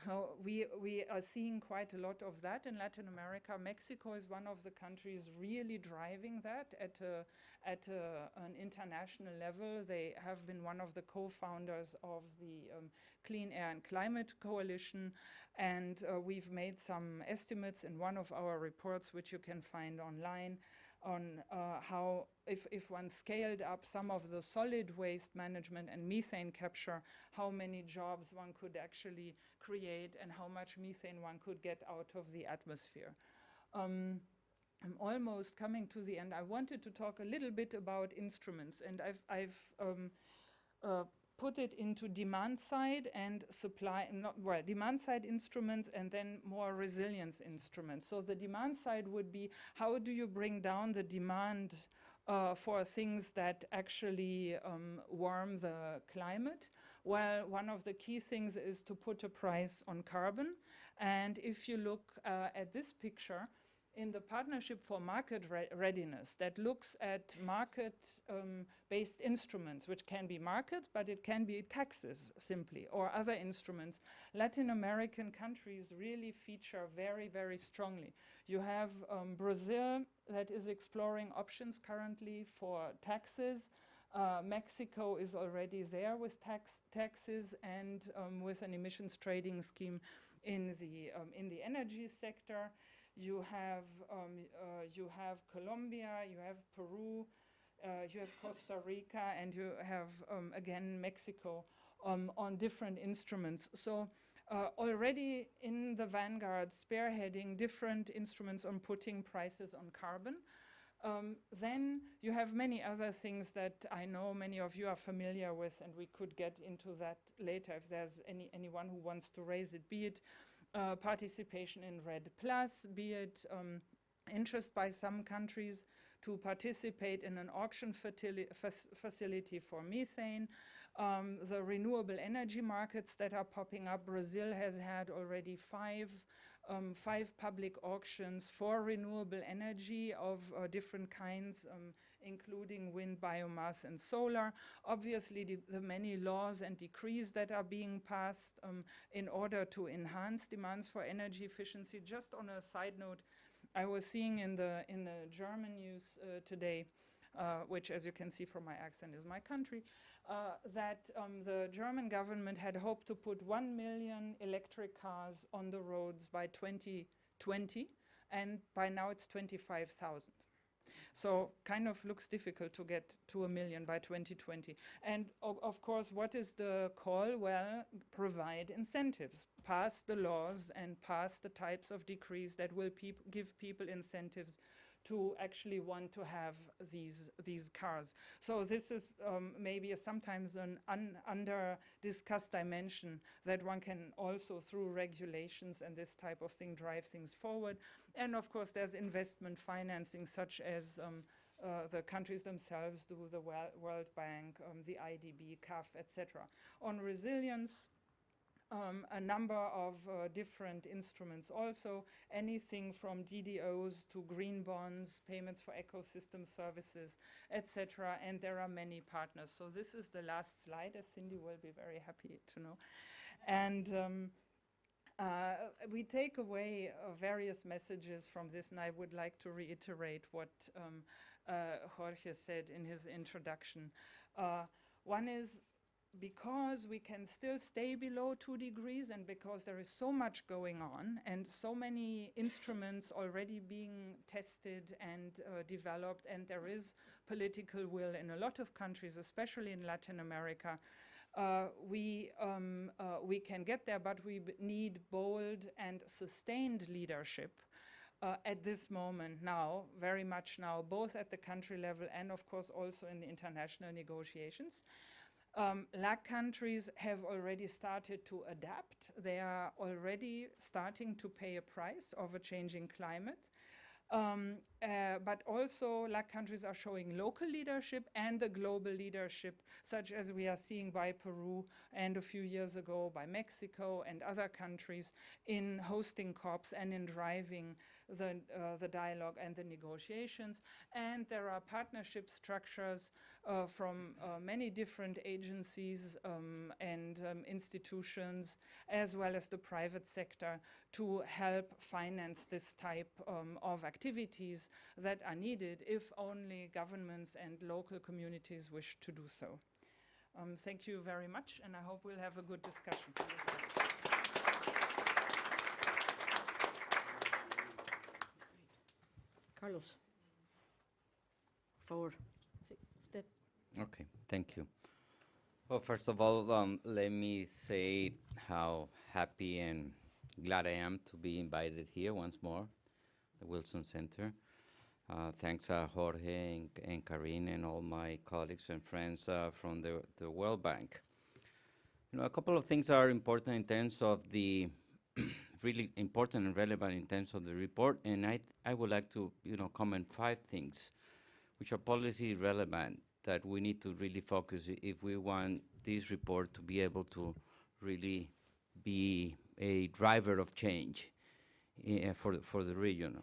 So we are seeing quite a lot of that in Latin America. Mexico is one of the countries really driving that at an international level. They have been one of the co-founders of the Clean Air and Climate Coalition, and we've made some estimates in one of our reports, which you can find online, on how if one scaled up some of the solid waste management and methane capture, how many jobs one could actually create and how much methane one could get out of the atmosphere. I'm almost coming to the end. I wanted to talk a little bit about instruments, and I've put it into demand side and supply, demand side instruments and then more resilience instruments. So the demand side would be, how do you bring down the demand for things that actually warm the climate? Well, one of the key things is to put a price on carbon. And if you look at this picture, in the Partnership for Market Readiness, that looks at market-based instruments, which can be market, but it can be taxes simply, or other instruments. Latin American countries really feature very, very strongly. You have Brazil that is exploring options currently for taxes. Mexico is already there with taxes and with an emissions trading scheme in the energy sector. You have Colombia, you have Peru, you have Costa Rica, and you have, again, Mexico on different instruments. So already in the vanguard, spearheading different instruments on putting prices on carbon. Then you have many other things that I know many of you are familiar with, and we could get into that later if there's anyone who wants to raise it, be it participation in RED+, be it interest by some countries to participate in an auction facility for methane, the renewable energy markets that are popping up. Brazil has had already five public auctions for renewable energy of different kinds, including wind, biomass, and solar. Obviously, the many laws and decrees that are being passed in order to enhance demands for energy efficiency. Just on a side note, I was seeing in the German news today, which, as you can see from my accent, is my country, that the German government had hoped to put 1 million electric cars on the roads by 2020, and by now it's 25,000. So kind of looks difficult to get to 1 million by 2020. And of course, what is the call? Well, provide incentives, pass the laws and pass the types of decrees that will give people incentives to actually want to have these cars. So this is maybe sometimes an under-discussed dimension that one can also, through regulations and this type of thing, drive things forward. And of course, there's investment financing, such as the countries themselves do, the World Bank, the IDB, CAF, etc. On resilience, a number of different instruments also, anything from DDOs to green bonds, payments for ecosystem services, etc. And there are many partners. So this is the last slide, as Cindy will be very happy to know. And we take away various messages from this, and I would like to reiterate what Jorge said in his introduction. One is, because we can still stay below 2 degrees, and because there is so much going on and so many instruments already being tested and developed, and there is political will in a lot of countries, especially in Latin America, we can get there, but we need bold and sustained leadership at this moment now, very much now, both at the country level and of course also in the international negotiations. LAC countries have already started to adapt. They are already starting to pay a price of a changing climate. But also LAC countries are showing local leadership and the global leadership, such as we are seeing by Peru and a few years ago by Mexico and other countries, in hosting COPs and in driving the dialogue and the negotiations. And there are partnership structures from many different agencies and institutions, as well as the private sector, to help finance this type of activities that are needed if only governments and local communities wish to do so. Thank you very much, and I hope we'll have a good discussion. Carlos, forward. Step. Okay, thank you. Well, first of all, let me say how happy and glad I am to be invited here once more, the Wilson Center. Thanks Jorge and Karine and all my colleagues and friends from the World Bank. You know, a couple of things are important in terms of the really important and relevant in terms of the report, and I would like to, you know, comment 5 things which are policy relevant that we need to really focus if we want this report to be able to really be a driver of change for the region.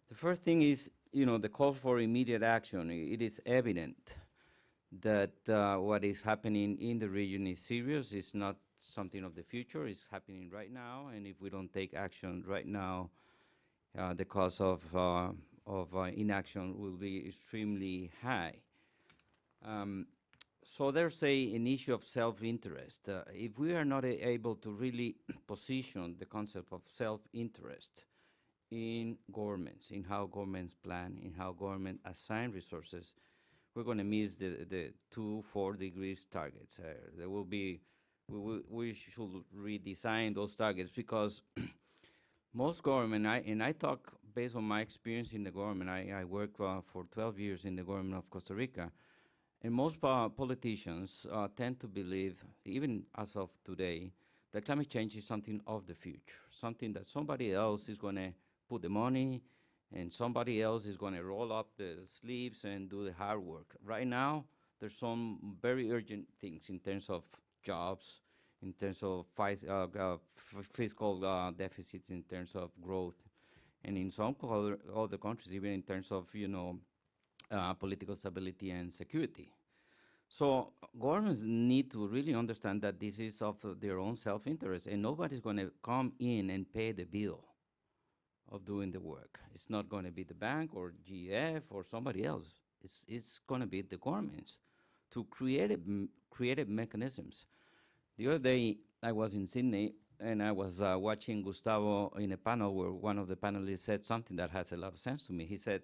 The first thing is, you know, the call for immediate action. It is evident that what is happening in the region is serious. It's not something of the future. It's happening right now, and if we don't take action right now, the cost of inaction will be extremely high. So there's an issue of self-interest. If we are not able to really position the concept of self-interest in governments, in how governments plan, in how government assign resources, we're going to miss the 2-4 degrees targets. There will be, we should redesign those targets, because most government, and I talk based on my experience in the government. I worked for 12 years in the government of Costa Rica, and most politicians tend to believe, even as of today, that climate change is something of the future, something that somebody else is going to put the money, and somebody else is going to roll up the sleeves and do the hard work. Right now, there's some very urgent things in terms of jobs, in terms of fiscal deficits, in terms of growth, and in some other countries, even in terms of, you know, political stability and security. So governments need to really understand that this is of their own self-interest, and nobody's going to come in and pay the bill of doing the work. It's not going to be the bank or GF or somebody else. It's going to be the governments to create mechanisms. The other day, I was in Sydney, and I was watching Gustavo in a panel where one of the panelists said something that has a lot of sense to me. He said,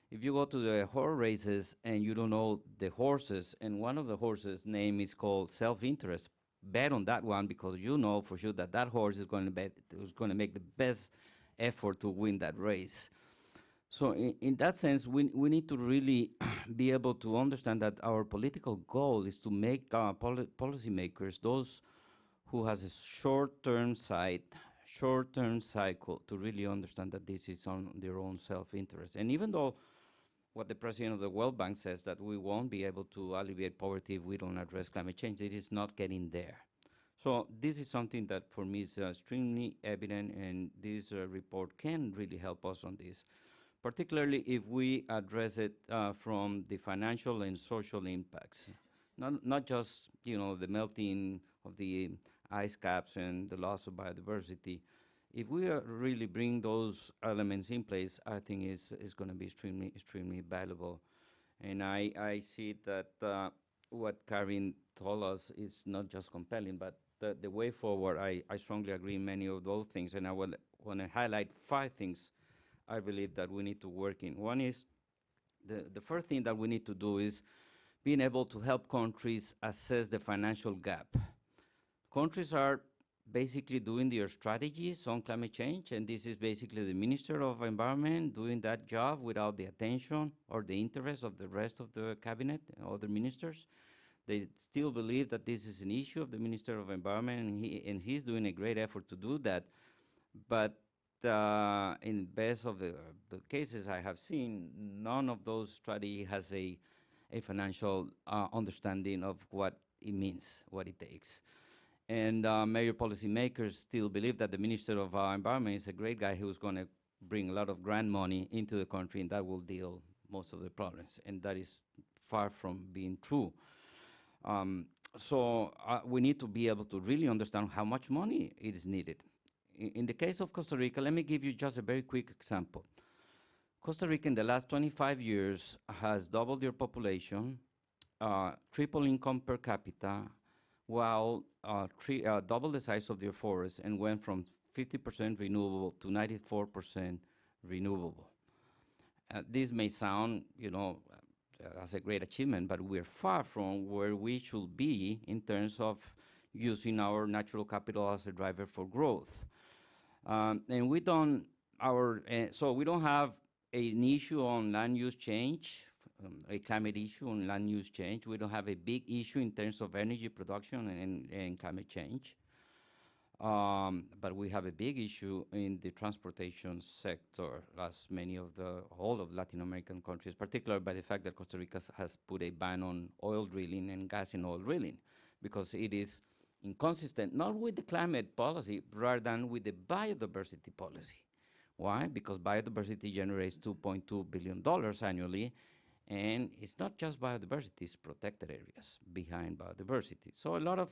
if you go to the horse races and you don't know the horses, and one of the horses' name is called self-interest, bet on that one, because you know for sure that that horse is going to make the best effort to win that race. So in that sense, we need to really be able to understand that our political goal is to make policymakers, those who has a short-term sight, short-term cycle, to really understand that this is on their own self-interest. And even though what the president of the World Bank says, that we won't be able to alleviate poverty if we don't address climate change, it is not getting there. So this is something that for me is extremely evident, and this report can really help us on this, particularly if we address it from the financial and social impacts, not just the melting of the ice caps and the loss of biodiversity. If we really bring those elements in place, I think is going to be extremely valuable. And I see that what Karin told us is not just compelling, but the way forward. I strongly agree in many of those things, and I want to highlight 5 things I believe that we need to work in. One is the first thing that we need to do is being able to help countries assess the financial gap. Countries are basically doing their strategies on climate change, and this is basically the Minister of Environment doing that job without the attention or the interest of the rest of the cabinet and other ministers. They still believe that this is an issue of the Minister of Environment, and he's doing a great effort to do that. But in best of the cases I have seen, none of those strategy has a financial understanding of what it means, what it takes. And major policymakers still believe that the Minister of Environment is a great guy who's going to bring a lot of grant money into the country, and that will deal most of the problems. And that is far from being true. So we need to be able to really understand how much money it is needed. In the case of Costa Rica, let me give you just a very quick example. Costa Rica in the last 25 years has doubled their population, triple income per capita, while double the size of their forests, and went from 50% renewable to 94% renewable. This may sound, as a great achievement, but we're far from where we should be in terms of using our natural capital as a driver for growth. And we don't have an issue on land use change, a climate issue on land use change. We don't have a big issue in terms of energy production and climate change. But we have a big issue in the transportation sector, as many of all of Latin American countries, particularly by the fact that Costa Rica has put a ban on oil drilling and gas and oil drilling, because it is inconsistent, not with the climate policy, rather than with the biodiversity policy. Why? Because biodiversity generates $2.2 billion annually, and it's not just biodiversity, it's protected areas behind biodiversity. So a lot of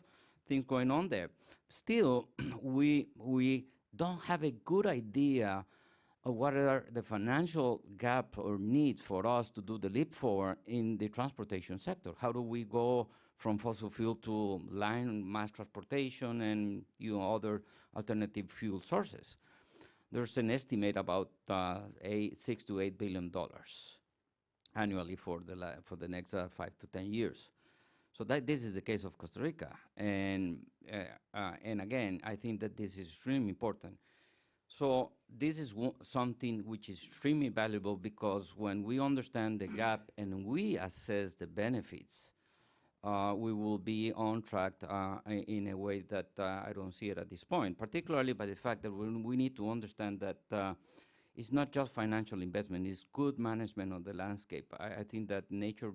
things going on there. Still, we don't have a good idea of what are the financial gap or needs for us to do the leap forward in the transportation sector. How do we go from fossil fuel to line mass transportation and other alternative fuel sources? There's an estimate about $6 to $8 billion annually for the next 5 to 10 years. So this is the case of Costa Rica, and again, I think that this is extremely important. So this is something which is extremely valuable, because when we understand the gap and we assess the benefits, we will be on track in a way that I don't see it at this point, particularly by the fact that we need to understand that it's not just financial investment, it's good management of the landscape. I think that nature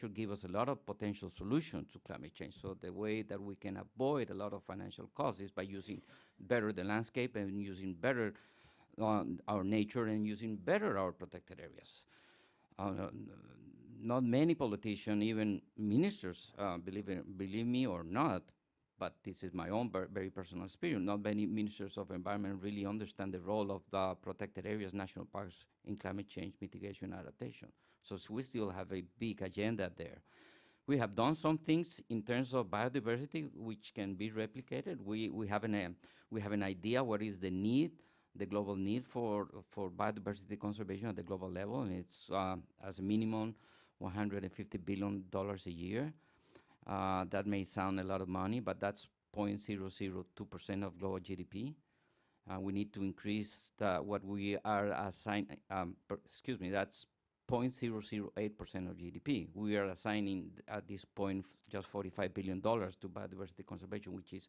gives us a lot of potential solutions to climate change. So the way that we can avoid a lot of financial costs is by using better the landscape and using better our nature and using better our protected areas. Not many politicians, even ministers, believe me or not, but this is my own very personal experience, not many ministers of environment really understand the role of the protected areas, national parks, in climate change mitigation and adaptation. So we still have a big agenda there. We have done some things in terms of biodiversity which can be replicated. We have an idea what is the need, the global need for biodiversity conservation at the global level, and it's as a minimum $150 billion a year. That may sound a lot of money, but that's 0.002% of global GDP. We need to increase what we are assigning, that's 0.008% of GDP. We are assigning at this point just $45 billion to biodiversity conservation, which is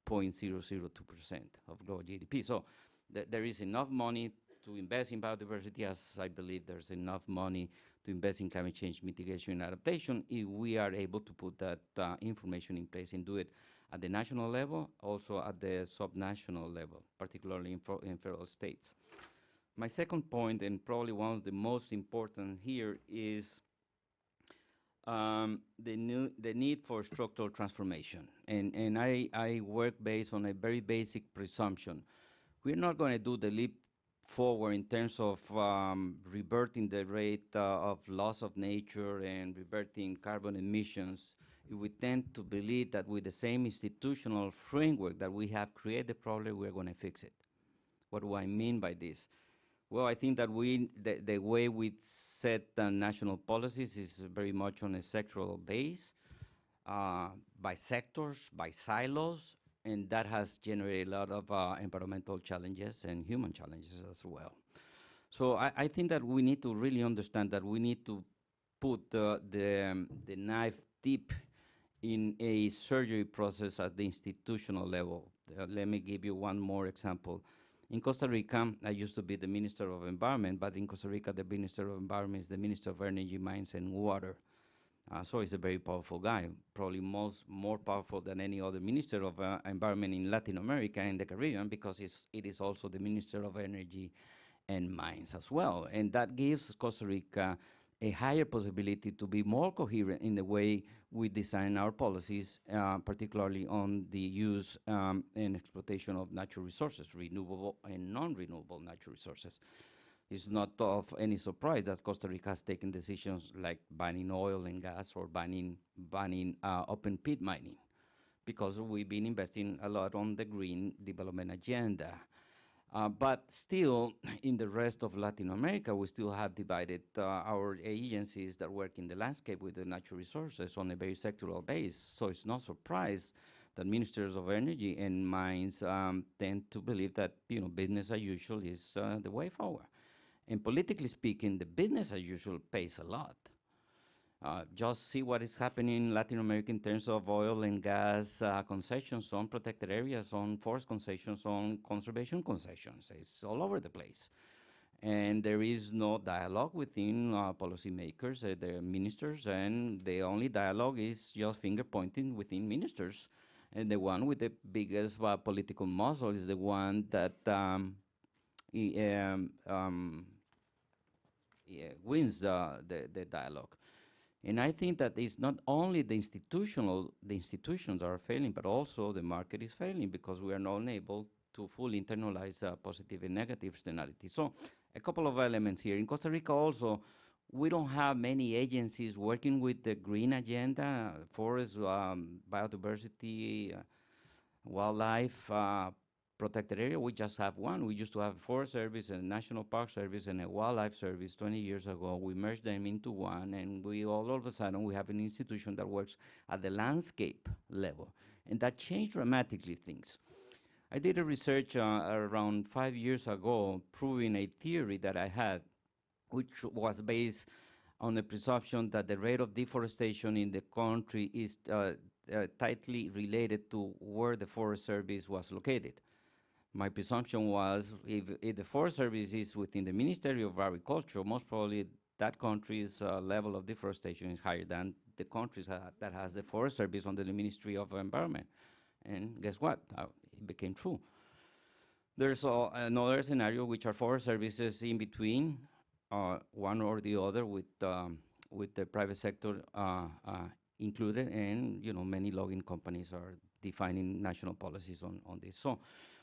0.002% of global GDP. So there is enough money to invest in biodiversity, as I believe there's enough money to invest in climate change mitigation and adaptation if we are able to put that information in place and do it at the national level, also at the subnational level, particularly in federal states. My second point, and probably one of the most important here, is the need for structural transformation. And I work based on a very basic presumption. We're not going to do the leap forward in terms of reverting the rate of loss of nature and reverting carbon emissions. We tend to believe that with the same institutional framework that we have created the problem, we're going to fix it. What do I mean by this? Well, I think that the way we set national policies is very much on a sectoral base, by sectors, by silos, and that has generated a lot of environmental challenges and human challenges as well. So I think that we need to really understand that we need to put the knife deep in a surgery process at the institutional level. Let me give you one more example. In Costa Rica, I used to be the Minister of Environment, but in Costa Rica, the Minister of Environment is the Minister of Energy, Mines, and Water. So he's a very powerful guy, probably more powerful than any other Minister of Environment in Latin America and the Caribbean, because it is also the Minister of Energy and Mines as well. And that gives Costa Rica a higher possibility to be more coherent in the way we design our policies, particularly on the use and exploitation of natural resources, renewable and non-renewable natural resources. It's not of any surprise that Costa Rica has taken decisions like banning oil and gas or banning open pit mining, because we've been investing a lot on the green development agenda. But still, in the rest of Latin America, we still have divided our agencies that work in the landscape with the natural resources on a very sectoral base. So it's no surprise that ministers of energy and mines tend to believe that business as usual is the way forward. And politically speaking, the business as usual pays a lot. Just see what is happening in Latin America in terms of oil and gas concessions on protected areas, on forest concessions, on conservation concessions. It's all over the place. And there is no dialogue within policymakers, the ministers, and the only dialogue is just finger pointing within ministers. And the one with the biggest political muscle is the one that wins the dialogue. And I think that it's not only the institutions are failing, but also the market is failing because we are not able to fully internalize positive and negative externality. So a couple of elements here. In Costa Rica also, we don't have many agencies working with the green agenda, forest, biodiversity, wildlife, protected area. We just have one. We used to have a Forest Service, a National Park Service, and a Wildlife Service 20 years ago. We merged them into one, and we all of a sudden we have an institution that works at the landscape level, and that changed dramatically things. I did a research around 5 years ago proving a theory that I had, which was based on the presumption that the rate of deforestation in the country is tightly related to where the Forest Service was located. My presumption was if the Forest Service is within the Ministry of Agriculture, most probably that country's level of deforestation is higher than the countries that has the Forest Service under the Ministry of Environment. And guess what? It became true. There's another scenario which are forest services in between, one or the other, with the private sector included, and many logging companies are defining national policies on this. So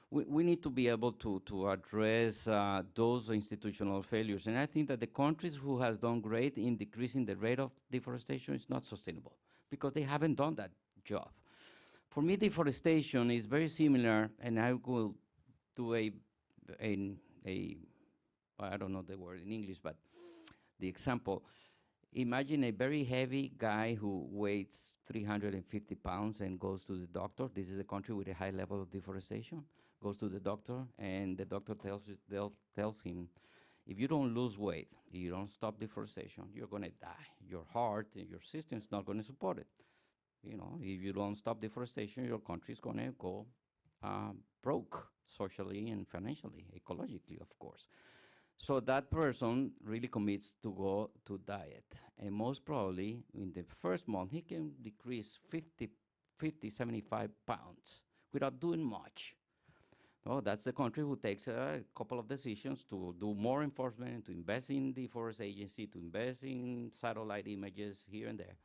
we need to be able to address those institutional failures. And I think that the countries who has done great in decreasing the rate of deforestation is not sustainable because they haven't done that job. For me, deforestation is very similar, and I will do I don't know the word in English, but the example. Imagine a very heavy guy who weighs 350 pounds and goes to the doctor. This is a country with a high level of deforestation. Goes to the doctor, and the doctor tells him, if you don't lose weight, if you don't stop deforestation, you're going to die. Your heart and your system is not going to support it. If you don't stop deforestation, your country is going to go broke socially and financially, ecologically, of course. So that person really commits to go to diet. And most probably, in the first month, he can decrease 50, 75 pounds without doing much. Oh, that's the country who takes a couple of decisions to do more enforcement, to invest in the forest agency, to invest in satellite images here and there.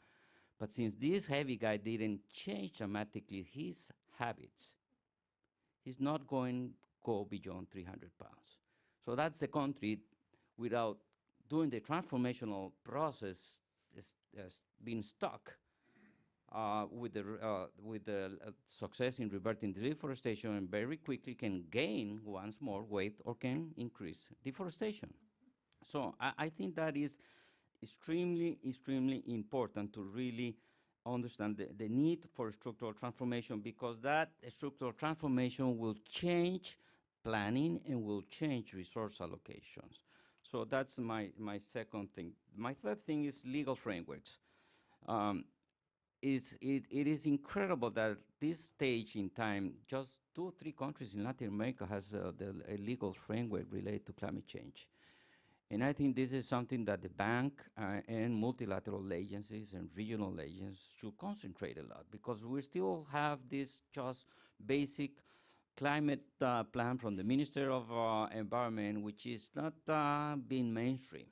But since this heavy guy didn't change dramatically his habits, he's not going to go beyond 300 pounds. So that's the country without doing the transformational process being stuck with the success in reverting deforestation, and very quickly can gain once more weight or can increase deforestation. So I think that is extremely, extremely important to really understand the need for structural transformation, because that structural transformation will change planning and will change resource allocations. So that's my second thing. My third thing is legal frameworks. It is incredible that this stage in time, just 2 or 3 countries in Latin America has a legal framework related to climate change. And I think this is something that the bank and multilateral agencies and regional agencies should concentrate a lot, because we still have this just basic climate plan from the Minister of Environment, which is not being mainstream.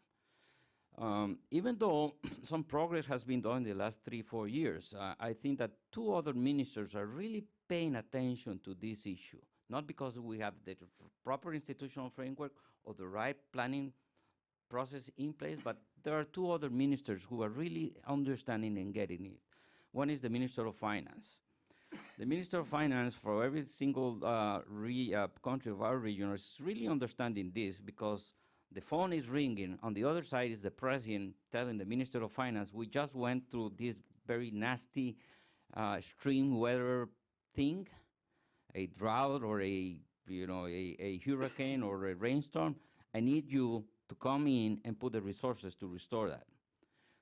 Even though some progress has been done in the last 3-4 years, I think that 2 other ministers are really paying attention to this issue, not because we have the proper institutional framework or the right planning process in place, but there are 2 other ministers who are really understanding and getting it. One is the Minister of Finance. The Minister of Finance for every single country of our region is really understanding this, because the phone is ringing. On the other side is the president telling the Minister of Finance, we just went through this very nasty extreme weather thing, a drought or a hurricane or a rainstorm. I need you to come in and put the resources to restore that.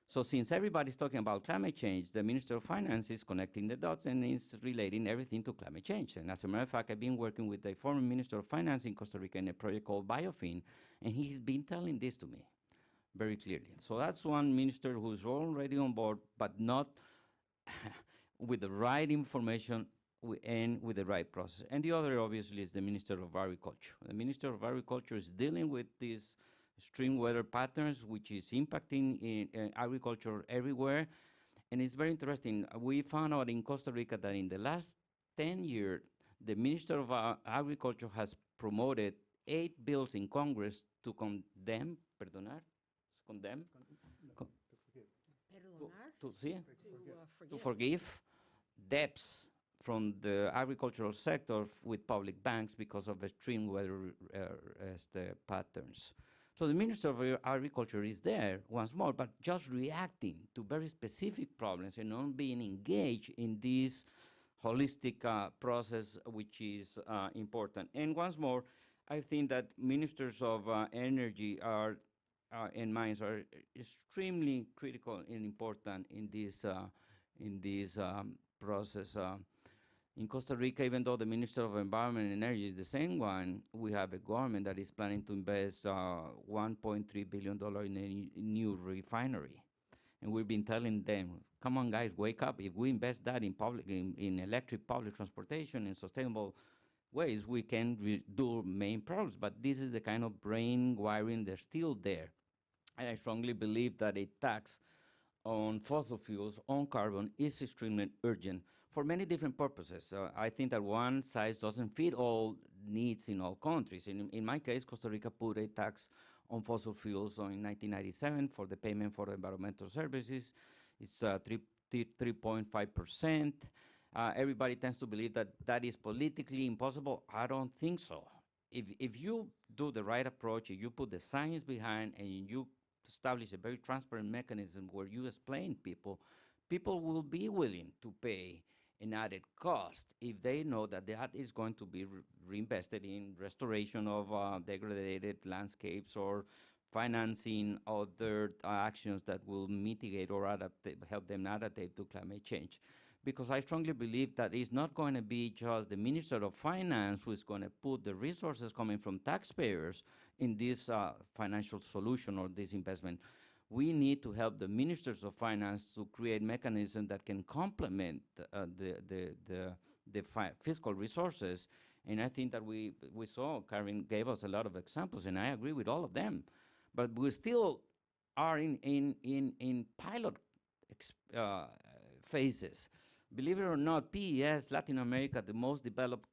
So since everybody's talking about climate change, the Minister of Finance is connecting the dots and is relating everything to climate change. And as a matter of fact, I've been working with the former Minister of Finance in Costa Rica in a project called Biofin, and he's been telling this to me very clearly. So that's one minister who's already on board, but not with the right information and with the right process. And the other, obviously, is the Minister of Agriculture. The Minister of Agriculture is dealing with these extreme weather patterns, which is impacting in agriculture everywhere. And it's very interesting. We found out in Costa Rica that in the last 10 years, the Minister of Agriculture has promoted 8 bills in Congress to condemn, to forgive debts from the agricultural sector with public banks because of extreme weather patterns. So the Minister of Agriculture is there once more, but just reacting to very specific problems and not being engaged in this holistic process, which is important. And once more, I think that ministers of energy and mines are extremely critical and important in this process. In Costa Rica, even though the Minister of Environment and Energy is the same one, we have a government that is planning to invest $1.3 billion in a new refinery. And we've been telling them, come on guys, wake up. If we invest that in electric public transportation in sustainable ways, we can do main problems. But this is the kind of brain wiring that's still there. And I strongly believe that a tax on fossil fuels, on carbon, is extremely urgent for many different purposes. I think that one size doesn't fit all needs in all countries. In my case, Costa Rica put a tax on fossil fuels in 1997 for the payment for environmental services. It's 3.5%. Everybody tends to believe that that is politically impossible. I don't think so. If you do the right approach, if you put the science behind and you establish a very transparent mechanism where you explain people will be willing to pay an added cost if they know that that is going to be reinvested in restoration of degraded landscapes or financing other actions that will mitigate or help them adaptate to climate change. Because I strongly believe that it's not going to be just the Minister of Finance who is going to put the resources coming from taxpayers in this financial solution or this investment. we need to help the ministers of finance to create mechanisms that can complement the fiscal resources. And I think that we saw, Karen gave us a lot of examples, and I agree with all of them. But we still are in pilot phases. Believe it or not, PES, Latin America, the most developed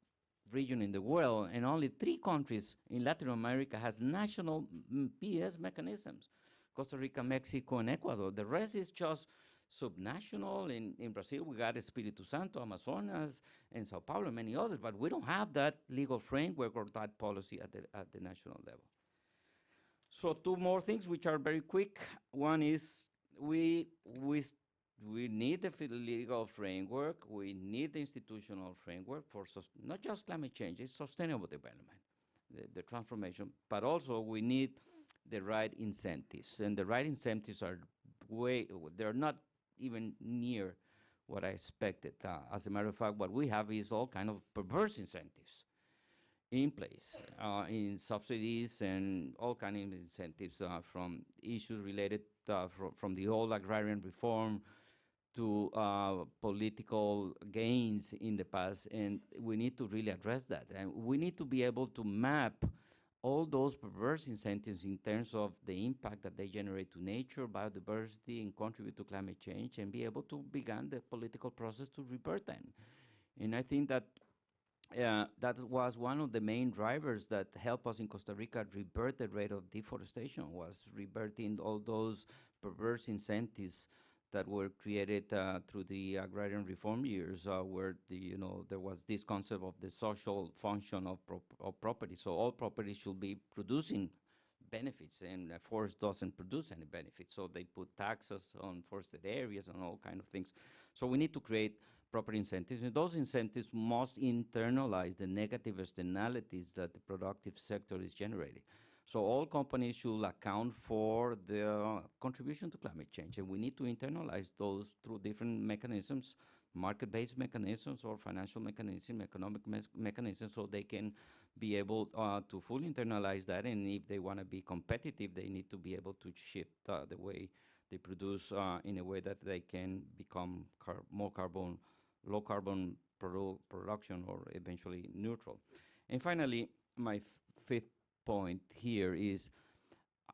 region in the world, and only 3 countries in Latin America has national PES mechanisms: Costa Rica, Mexico, and Ecuador. The rest is just subnational. In Brazil, we got Espírito Santo, Amazonas, and Sao Paulo, and many others, but we don't have that legal framework or that policy at the national level. So 2 more things which are very quick. One is we need the legal framework, we need the institutional framework for not just climate change, it's sustainable development, the transformation, but also we need the right incentives. And the right incentives are they're not even near what I expected. As a matter of fact, what we have is all kind of perverse incentives in place, in subsidies and all kind of incentives, from issues related from the old agrarian reform to political gains in the past, and we need to really address that. And we need to be able to map all those perverse incentives in terms of the impact that they generate to nature, biodiversity, and contribute to climate change, and be able to begin the political process to revert them. And I think that that was one of the main drivers that helped us in Costa Rica revert the rate of deforestation, was reverting all those perverse incentives that were created through the agrarian reform years, where there was this concept of the social function of property. So all property should be producing benefits, and a forest doesn't produce any benefits. So they put taxes on forested areas and all kind of things. So we need to create proper incentives, and those incentives must internalize the negative externalities that the productive sector is generating. So all companies should account for the contribution to climate change, and we need to internalize those through different mechanisms, market-based mechanisms or financial mechanisms, economic mechanisms, so they can be able to fully internalize that. And if they want to be competitive, they need to be able to shift the way they produce in a way that they can become low carbon production, or eventually neutral. And finally, my 5th point here is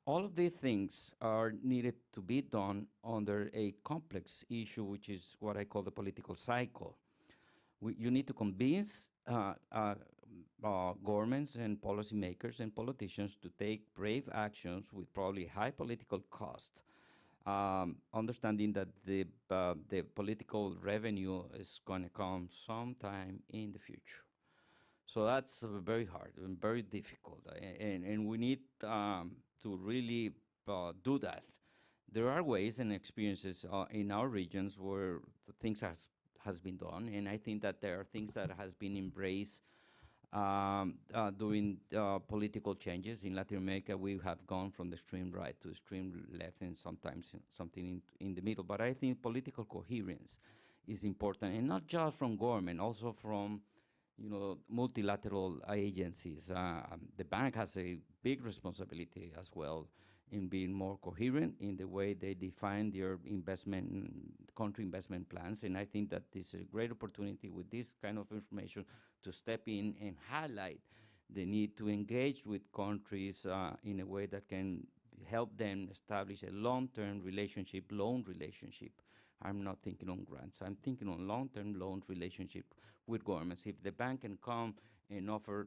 all of these things are needed to be done under a complex issue, which is what I call the political cycle. You need to convince governments and policymakers and politicians to take brave actions with probably high political cost, understanding that the political revenue is going to come sometime in the future. So that's very hard and very difficult, and we need to really do that. There are ways and experiences in our regions where the things has been done, and I think that there are things that has been embraced during political changes. In Latin America, we have gone from the extreme right to extreme left, and sometimes something in the middle. But I think political coherence is important, and not just from government, also from multilateral agencies. The bank has a big responsibility as well in being more coherent in the way they define their country investment plans. And I think that this is a great opportunity with this kind of information to step in and highlight the need to engage with countries in a way that can help them establish a long-term relationship, loan relationship. I'm not thinking on grants. I'm thinking on long-term loan relationship with governments. If the bank can come and offer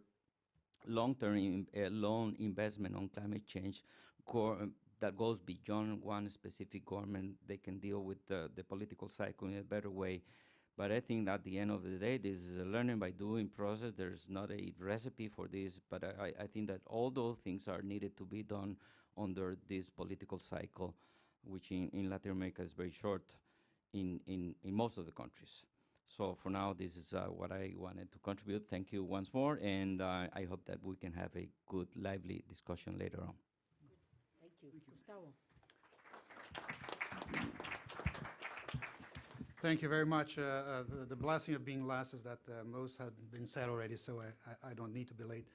long-term loan investment on climate change that goes beyond one specific government, they can deal with the political cycle in a better way. But I think at the end of the day, this is a learning by doing process. There's not a recipe for this, but I think that all those things are needed to be done under this political cycle, which in Latin America is very short in most of the countries. So for now, this is what I wanted to contribute. Thank you once more, and I hope that we can have a good, lively discussion later on. Thank you. Gustavo. Thank you very much. The blessing of being last is that most have been said already, so I don't need to belate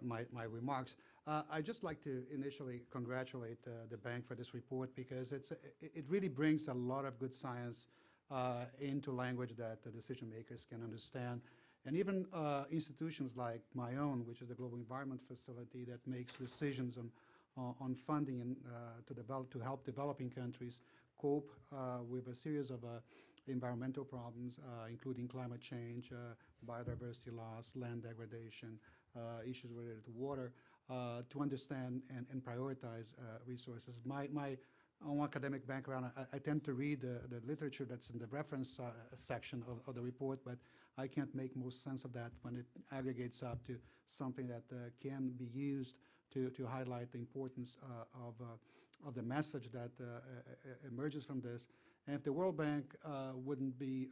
my remarks. I'd just like to initially congratulate the bank for this report because it really brings a lot of good science into language that the decision makers can understand. And even institutions like my own, which is the Global Environment Facility that makes decisions on funding and to help developing countries cope with a series of environmental problems, including climate change, biodiversity loss, land degradation, issues related to water, to understand and prioritize resources. My own academic background, I tend to read the literature that's in the reference section of the report, but I can't make most sense of that when it aggregates up to something that can be used to highlight the importance of the message that emerges from this. And if the World Bank wouldn't be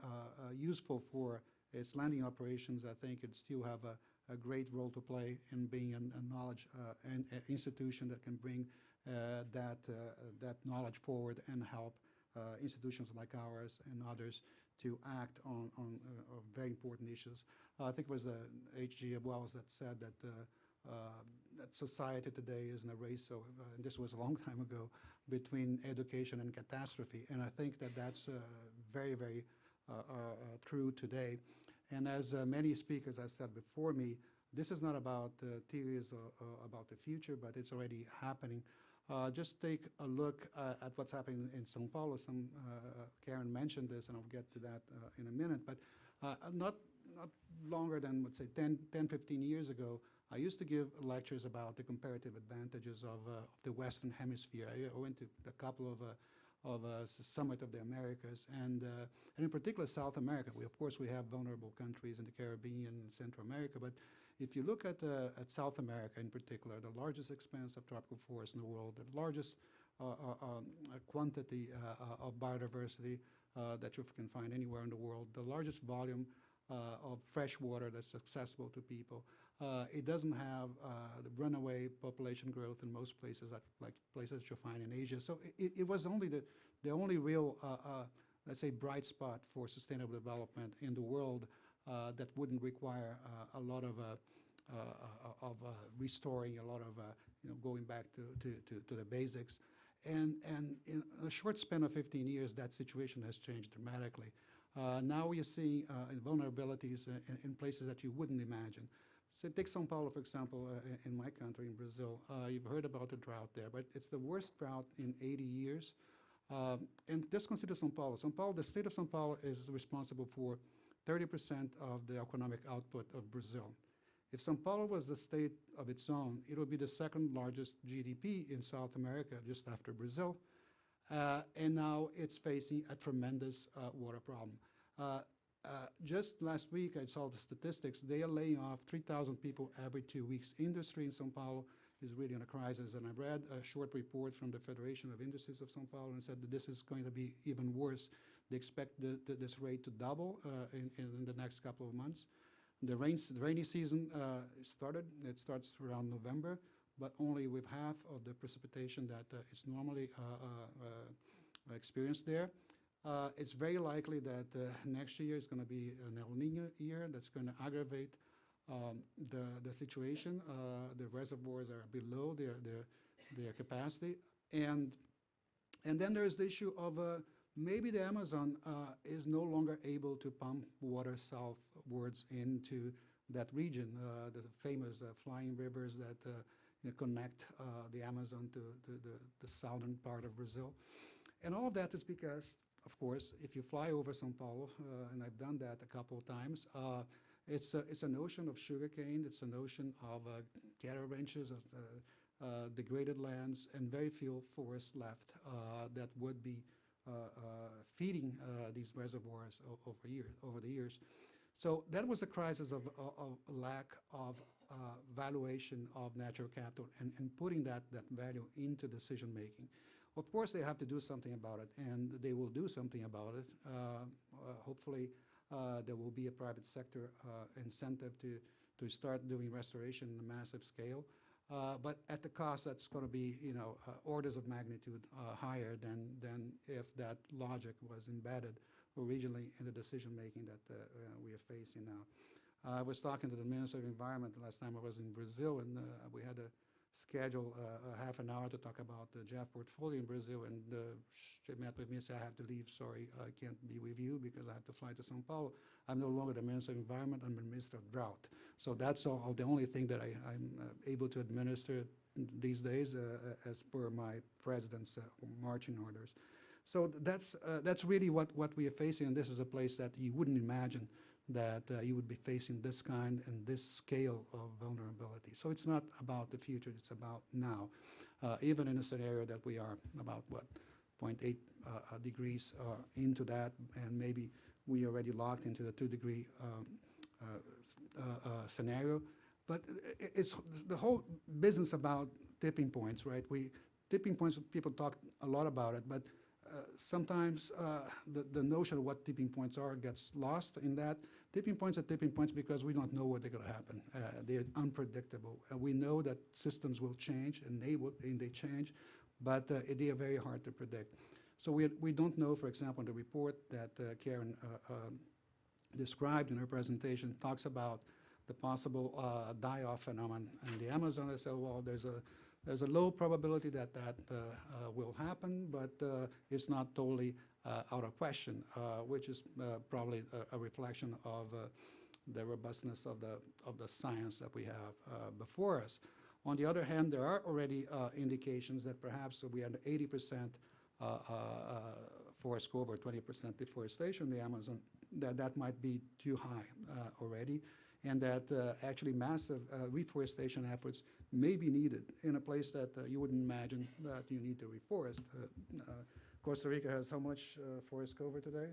useful for its lending operations, I think it'd still have a great role to play in being a knowledge and institution that can bring that knowledge forward and help institutions like ours and others to act on very important issues. I think it was H.G. Wells that said that that society today is in a race, and this was a long time ago, between education and catastrophe. And I think that that's very, very true today. And as many speakers have said before me, this is not about theories about the future, but it's already happening. Just take a look at what's happening in São Paulo. Karen mentioned this, and I'll get to that in a minute. But not longer than, let's say, 10, 15 years ago, I used to give lectures about the comparative advantages of the Western Hemisphere. I went to a couple of Summit of the Americas, and in particular South America. Of course, we have vulnerable countries in the Caribbean and Central America, but if you look at South America in particular, the largest expanse of tropical forests in the world, the largest quantity of biodiversity that you can find anywhere in the world, the largest volume of fresh water that's accessible to people. It doesn't have the runaway population growth in most places, like places you'll find in Asia. So it was only the only real, let's say, bright spot for sustainable development in the world that wouldn't require a lot of restoring, a lot of going back to the basics. And in a short span of 15 years, that situation has changed dramatically. Now we are seeing vulnerabilities in places that you wouldn't imagine. So take São Paulo, for example, in my country, in Brazil. You've heard about the drought there, but it's the worst drought in 80 years. And just consider São Paulo. The state of São Paulo is responsible for 30% of the economic output of Brazil. If São Paulo was a state of its own, it would be the second largest GDP in South America, just after Brazil. And now it's facing a tremendous water problem. Just last week, I saw the statistics. They are laying off 3,000 people every 2 weeks. Industry in São Paulo is really in a crisis. And I read a short report from the Federation of Industries of São Paulo and said that this is going to be even worse. They expect this rate to double in the next couple of months. The rainy season started. It starts around November, but only with half of the precipitation that is normally experienced there. It's very likely that next year is going to be an El Niño year that's going to aggravate the situation. The reservoirs are below their capacity. And then there is the issue of maybe the Amazon is no longer able to pump water southwards into that region, the famous flying rivers that connect the Amazon to the southern part of Brazil. And all of that is because, of course, if you fly over São Paulo, and I've done that a couple of times, it's an ocean of sugarcane, it's an ocean of cattle ranches, of degraded lands, and very few forests left that would be feeding these reservoirs over the years. So that was a crisis of lack of valuation of natural capital and putting that value into decision making. Of course, they have to do something about it, and they will do something about it. Hopefully, there will be a private sector incentive to start doing restoration on a massive scale. But at the cost that's going to be, orders of magnitude higher than if that logic was embedded originally in the decision making that we are facing now. I was talking to the Minister of Environment the last time I was in Brazil, and we had scheduled a half an hour to talk about the JAF portfolio in Brazil, and she met with me and said, I have to leave, sorry, I can't be with you because I have to fly to São Paulo. I'm no longer the Minister of Environment, I'm the Minister of Drought. So that's all the only thing that I'm able to administer these days as per my president's marching orders. So that's really what we are facing, and this is a place that you wouldn't imagine that you would be facing this kind and this scale of vulnerability. So it's not about the future, it's about now. Even in a scenario that we are about, 0.8 degrees into that, and maybe we already locked into the 2-degree scenario. But it's the whole business about tipping points, right? Tipping points, people talk a lot about it, but sometimes the notion of what tipping points are gets lost in that. Tipping points are tipping points because we don't know what they're going to happen. They're unpredictable. We know that systems will change, and they change, but they are very hard to predict. So we don't know, for example, in the report that Karen described in her presentation, talks about the possible die-off phenomenon in the Amazon. I said, well, there's a low probability that will happen, but it's not totally out of question, which is probably a reflection of the robustness of the science that we have before us. On the other hand, there are already indications that perhaps we are at 80% forest cover, 20% deforestation in the Amazon, that might be too high already, and that actually massive reforestation efforts may be needed in a place that you wouldn't imagine that you need to reforest. Costa Rica has how much forest cover today?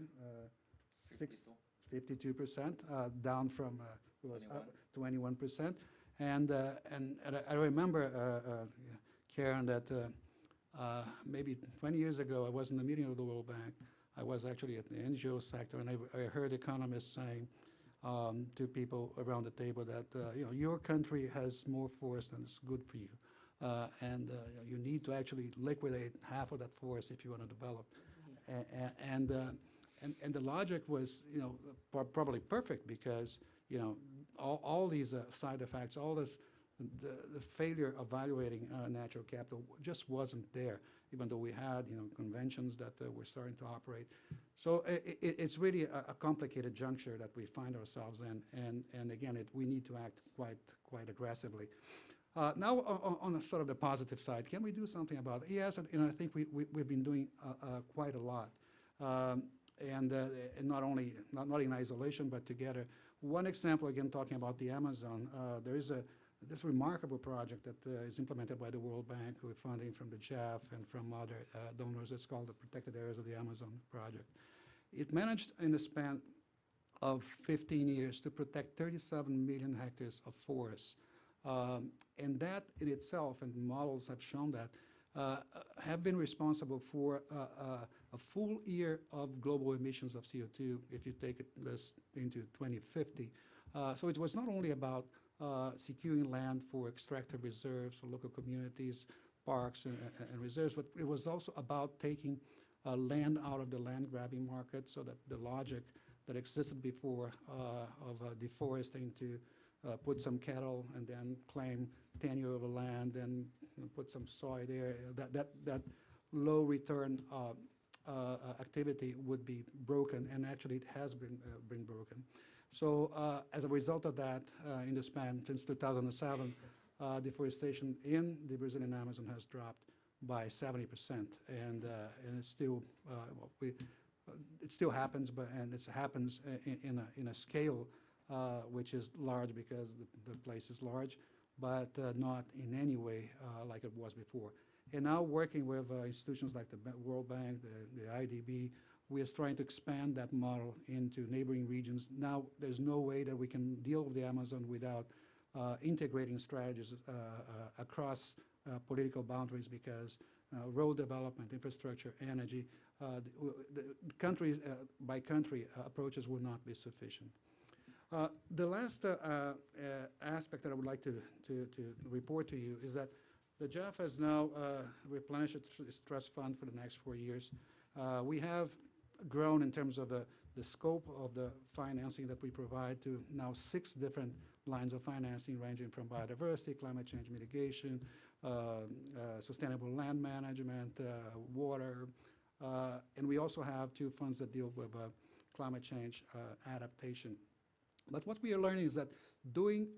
52%, down from 21%. And I remember, Karen, that maybe 20 years ago, I was in the meeting of the World Bank. I was actually at the NGO sector, and I heard economists saying to people around the table that your country has more forest than is good for you, and you need to actually liquidate half of that forest if you want to develop. And the logic was probably perfect because all these side effects, all this the failure of evaluating natural capital just wasn't there, even though we had conventions that were starting to operate. So it's really a complicated juncture that we find ourselves in, and again, we need to act quite aggressively. Now, on the sort of the positive side, can we do something about it? Yes, and I think we've been doing quite a lot, and not in isolation, but together. One example, again, talking about the Amazon, there is this remarkable project that is implemented by the World Bank with funding from the JAF and from other donors. It's called the Protected Areas of the Amazon project. It managed in the span of 15 years to protect 37 million hectares of forests. And that in itself, and models have shown that, have been responsible for a full year of global emissions of CO2 if you take this into 2050. So it was not only about securing land for extractive reserves for local communities, parks, and reserves, but it was also about taking land out of the land grabbing market, so that the logic that existed before of deforesting to put some cattle and then claim tenure of the land and put some soy there, that low return activity would be broken, and actually it has been broken. So as a result of that, in the span since 2007, deforestation in the Brazilian Amazon has dropped by 70%, and it's still it still happens, and it happens in a scale which is large because the place is large, but not in any way like it was before. And now working with institutions like the World Bank, the IDB, we are trying to expand that model into neighboring regions. Now, there's no way that we can deal with the Amazon without integrating strategies across political boundaries, because road development, infrastructure, energy, the country by country approaches will not be sufficient. The last aspect that I would like to report to you is that the JAF has now replenished its trust fund for the next 4 years. We have grown in terms of the scope of the financing that we provide to now 6 different lines of financing, ranging from biodiversity, climate change mitigation, sustainable land management, water, and we also have 2 funds that deal with climate change adaptation. But what we are learning is that doing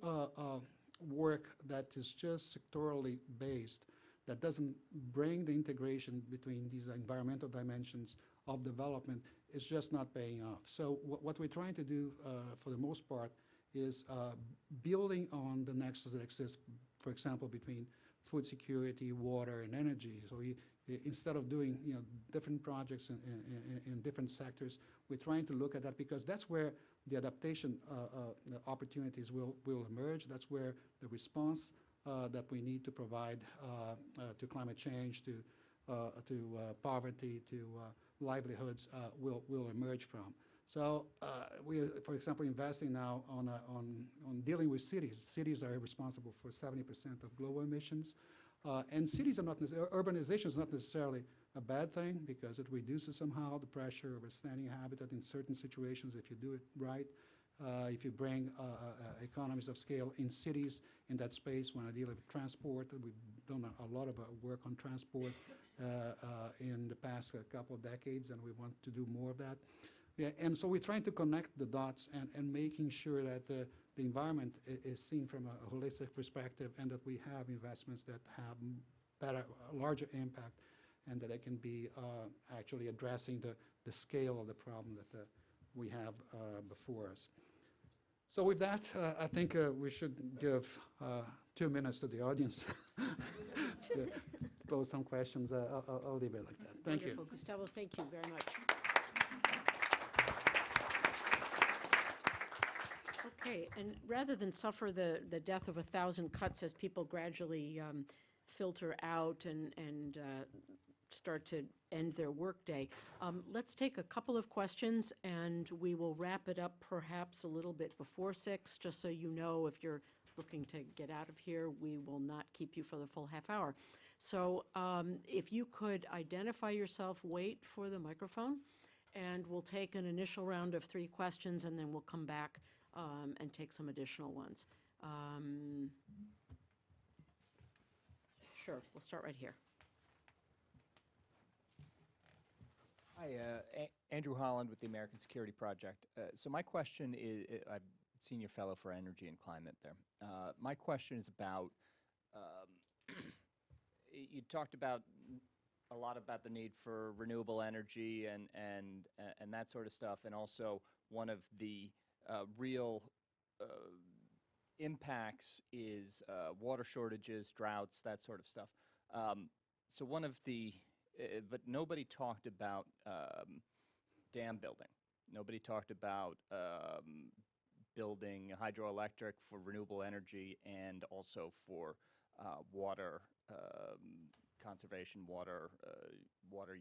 work that is just sectorally based, that doesn't bring the integration between these environmental dimensions of development, is just not paying off. So what we're trying to do, for the most part, is building on the nexus that exists, for example, between food security, water, and energy. So instead of doing different projects in different sectors, we're trying to look at that because that's where the adaptation opportunities will emerge. That's where the response that we need to provide to climate change, to poverty, to livelihoods will emerge from. So we are, for example, investing now on dealing with cities. Cities are responsible for 70% of global emissions. And cities are not urbanization is not necessarily a bad thing because it reduces somehow the pressure of a standing habitat in certain situations if you do it right. If you bring economies of scale in cities in that space. When I deal with transport, we've done a lot of work on transport in the past couple of decades, and we want to do more of that. Yeah, and so we're trying to connect the dots and making sure that the environment is seen from a holistic perspective, and that we have investments that have better, larger impact, and that they can be actually addressing the scale of the problem that we have before us. So with that, I think we should give 2 minutes to the audience to pose some questions. I'll leave it like that. Thank you. Wonderful. Gustavo, thank you very much. Okay, and rather than suffer the death of 1,000 cuts as people gradually filter out and start to end their workday, let's take a couple of questions, and we will wrap it up perhaps a little bit before 6, just so you know if you're looking to get out of here, we will not keep you for the full half hour. So if you could identify yourself, wait for the microphone, and we'll take an initial round of 3 questions, and then we'll come back and take some additional ones. Sure, we'll start right here. Hi, Andrew Holland with the American Security Project. So my question is, I'm Senior Fellow for Energy and Climate there. My question is about, you talked about a lot about the need for renewable energy and that sort of stuff, and also one of the real impacts is water shortages, droughts, that sort of stuff. So one of the but nobody talked about dam building. Nobody talked about building hydroelectric for renewable energy and also for water conservation, water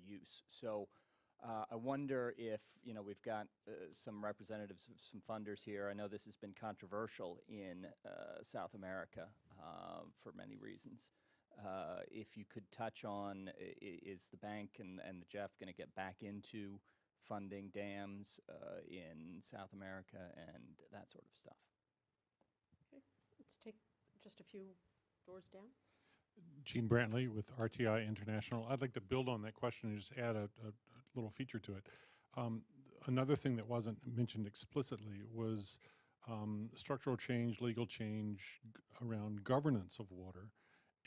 use. So I wonder if, we've got some representatives of some funders here. I know this has been controversial in South America for many reasons. If you could touch on, is the bank and the Jeff going to get back into funding dams in South America and that sort of stuff? Okay, let's take just a few doors down. Gene Brantley with RTI International. I'd like to build on that question and just add a little feature to it. Another thing that wasn't mentioned explicitly was structural change, legal change around governance of water,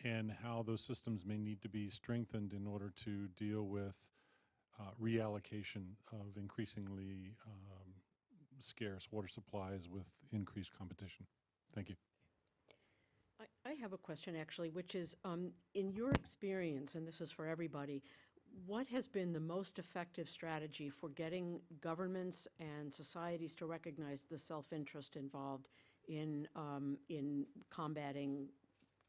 and how those systems may need to be strengthened in order to deal with reallocation of increasingly scarce water supplies with increased competition. Thank you. I have a question, actually, which is, in your experience, and this is for everybody, what has been the most effective strategy for getting governments and societies to recognize the self-interest involved in combating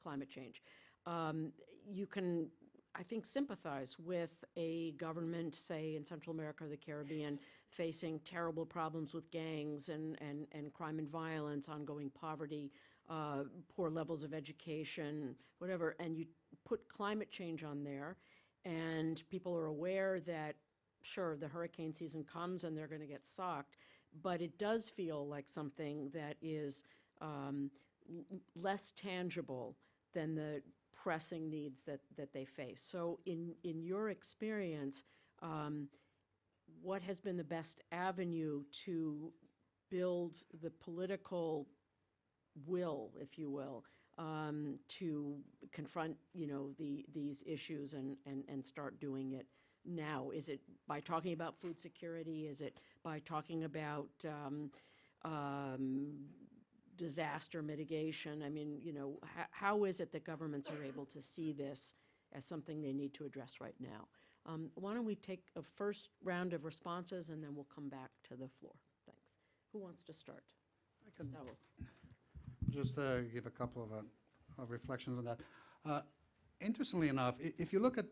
climate change? You can, I think, sympathize with a government, say, in Central America or the Caribbean, facing terrible problems with gangs and crime and violence, ongoing poverty, poor levels of education, whatever, and you put climate change on there, and people are aware that, sure, the hurricane season comes and they're going to get socked, but it does feel like something that is less tangible than the pressing needs that they face. So in your experience, what has been the best avenue to build the political will, if you will, to confront, these issues and start doing it now? Is it by talking about food security? Is it by talking about disaster mitigation? I mean, how is it that governments are able to see this as something they need to address right now? Why don't we take a first round of responses, and then we'll come back to the floor. Thanks. Who wants to start? I can Gustavo. just give a couple of reflections on that. Interestingly enough, if you look at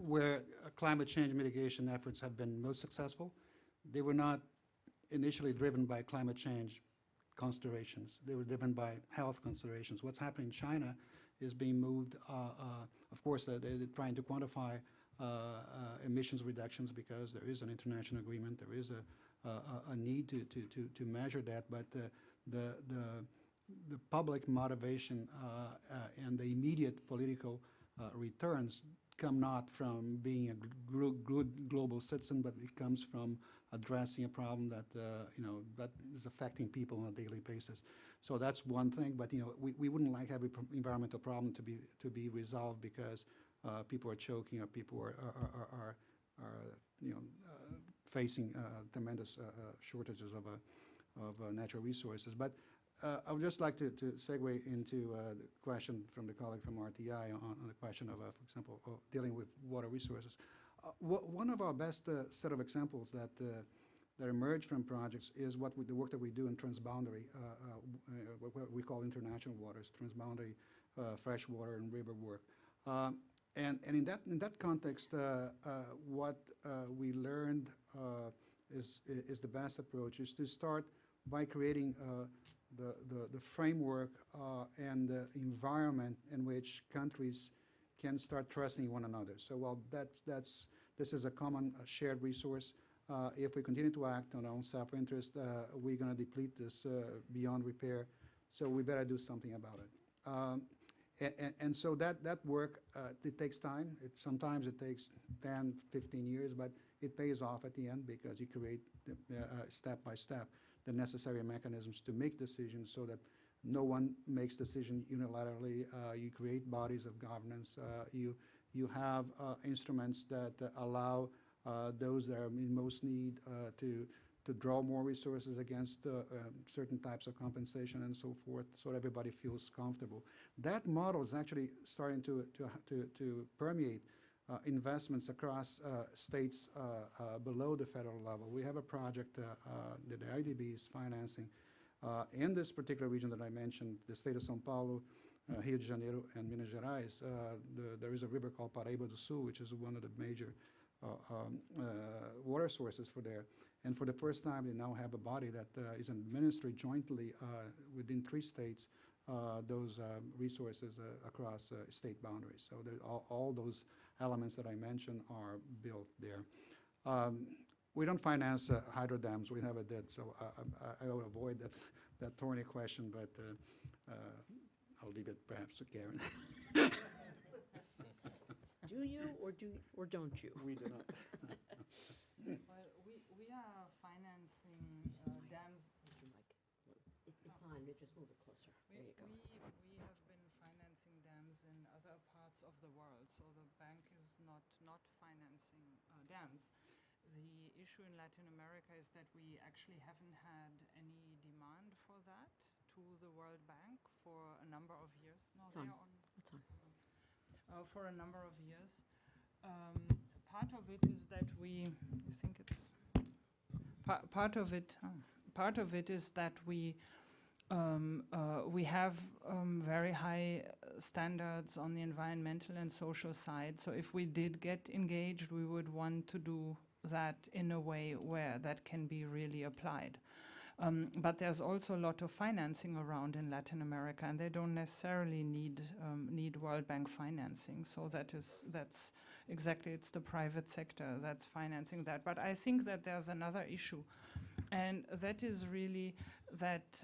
where climate change mitigation efforts have been most successful, they were not initially driven by climate change considerations. They were driven by health considerations. What's happening in China is being moved, of course, they're trying to quantify emissions reductions because there is an international agreement. There is a need to measure that, but the public motivation and the immediate political returns come not from being a good global citizen, but it comes from addressing a problem that that is affecting people on a daily basis. So that's one thing. But we wouldn't like every environmental problem to be resolved because people are choking or people are facing tremendous shortages of natural resources. But I would just like to segue into the question from the colleague from RTI on the question of, for example, dealing with water resources. One of our best set of examples that emerge from projects is the work that we do in transboundary, what we call international waters, transboundary freshwater and river work. And in that context, what we learned is the best approach is to start by creating the framework and the environment in which countries can start trusting one another. So while this is a common shared resource, if we continue to act on our own self-interest, we're going to deplete this beyond repair. So we better do something about it. And so that work, it takes time. Sometimes it takes 10, 15 years, but it pays off at the end because you create step by step the necessary mechanisms to make decisions so that no one makes decisions unilaterally. You create bodies of governance. You have instruments that allow those that are in most need to draw more resources against certain types of compensation and so forth, so everybody feels comfortable. That model is actually starting to permeate investments across states below the federal level. We have a project that the IDB is financing in this particular region that I mentioned, the state of São Paulo, Rio de Janeiro, and Minas Gerais. There is a river called Paraíba do Sul, which is one of the major water sources for there. And for the first time, they now have a body that is administered jointly within 3 states those resources across state boundaries. So all those elements that I mentioned are built there. We don't finance hydro dams. We never did. So I will avoid that thorny question, but I'll leave it perhaps to Karen. Do you or don't you? We do not. Well, we are financing dams. It's on. Just move it closer. There you go. We have been financing dams in other parts of the world, so the bank is not financing dams. The issue in Latin America is that we actually haven't had any demand for that to the World Bank for a number of years. No, It's on. they are on. It's on. For a number of years. Part of it is that we think it's part of it is that we have very high standards on the environmental and social side. So if we did get engaged, we would want to do that in a way where that can be really applied. But there's also a lot of financing around in Latin America, and they don't necessarily need World Bank financing. So that's exactly, it's the private sector that's financing that. But I think that there's another issue, and that is really that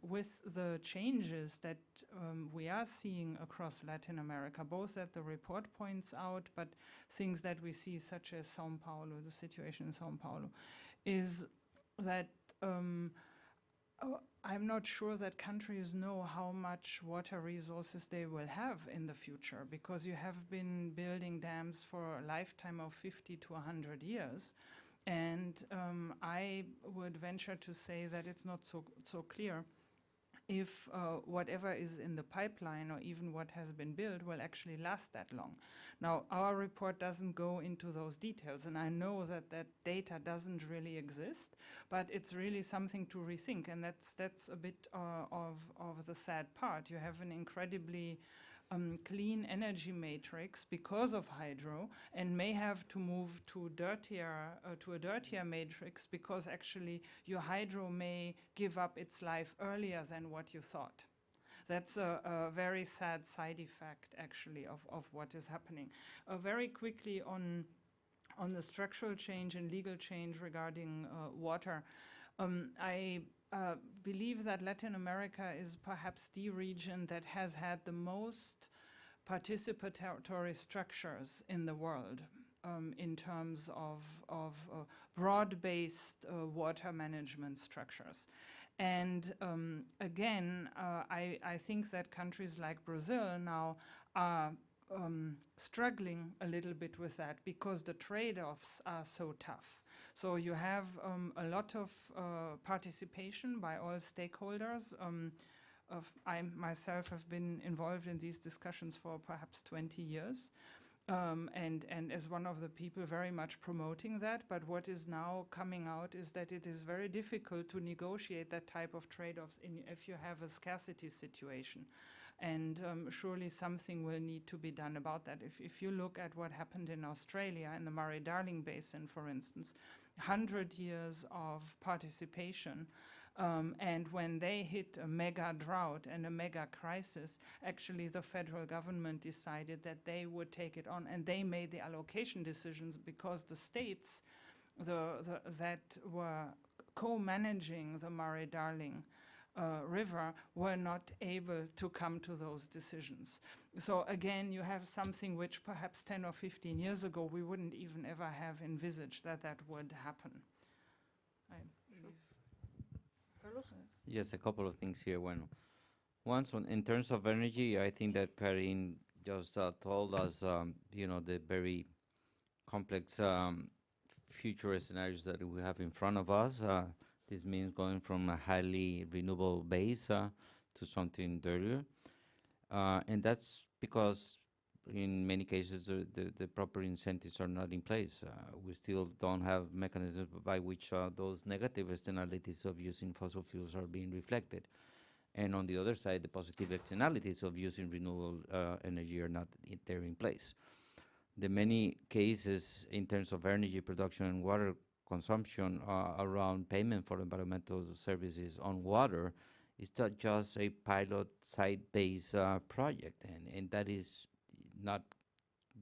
with the changes that we are seeing across Latin America, both that the report points out, but things that we see, such as São Paulo, the situation in São Paulo, is that I'm not sure that countries know how much water resources they will have in the future, because you have been building dams for a lifetime of 50 to 100 years. And I would venture to say that it's not so clear if whatever is in the pipeline or even what has been built will actually last that long. Now, our report doesn't go into those details, and I know that that data doesn't really exist, but it's really something to rethink, and that's a bit of the sad part. You have an incredibly clean energy matrix because of hydro, and may have to move to a dirtier matrix because actually your hydro may give up its life earlier than what you thought. That's a very sad side effect, actually, of what is happening. Very quickly on the structural change and legal change regarding water, I believe that Latin America is perhaps the region that has had the most participatory structures in the world in terms of broad-based water management structures. And again, I think that countries like Brazil now are struggling a little bit with that because the trade-offs are so tough. So you have a lot of participation by all stakeholders. I myself have been involved in these discussions for perhaps 20 years, and as one of the people very much promoting that. But what is now coming out is that it is very difficult to negotiate that type of trade-offs if you have a scarcity situation. And surely something will need to be done about that. If you look at what happened in Australia, in the Murray-Darling Basin, for instance, 100 years of participation, and when they hit a mega drought and a mega crisis, actually the federal government decided that they would take it on, and they made the allocation decisions because the states that were co-managing the Murray-Darling river were not able to come to those decisions. So again, you have something which perhaps 10 or 15 years ago we wouldn't even ever have envisaged that would happen. Carlos? Yes, a couple of things here. Once in terms of energy, I think that Karin just told us, the very complex future scenarios that we have in front of us. This means going from a highly renewable base to something dirtier. And that's because in many cases the proper incentives are not in place. We still don't have mechanisms by which those negative externalities of using fossil fuels are being reflected. And on the other side, the positive externalities of using renewable energy are not there in place. The many cases in terms of energy production and water consumption around payment for environmental services on water is not just a pilot site-based project, and that is not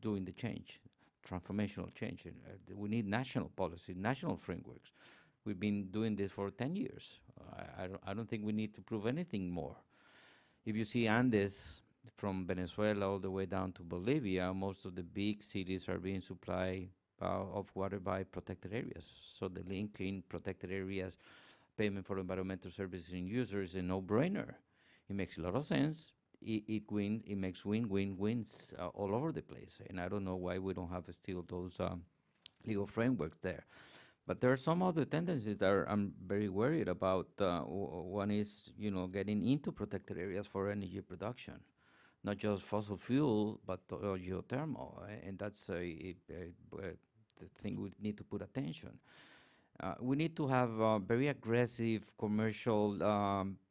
doing the change, transformational change. We need national policy, national frameworks. We've been doing this for 10 years. I don't think we need to prove anything more. If you see Andes from Venezuela all the way down to Bolivia, most of the big cities are being supplied of water by protected areas. So the link in protected areas, payment for environmental services and users is a no-brainer. It makes a lot of sense. It makes win-win-wins all over the place. And I don't know why we don't have still those legal frameworks there. But there are some other tendencies that I'm very worried about. One is, getting into protected areas for energy production, not just fossil fuel, but geothermal. And that's the thing we need to put attention. We need to have very aggressive commercial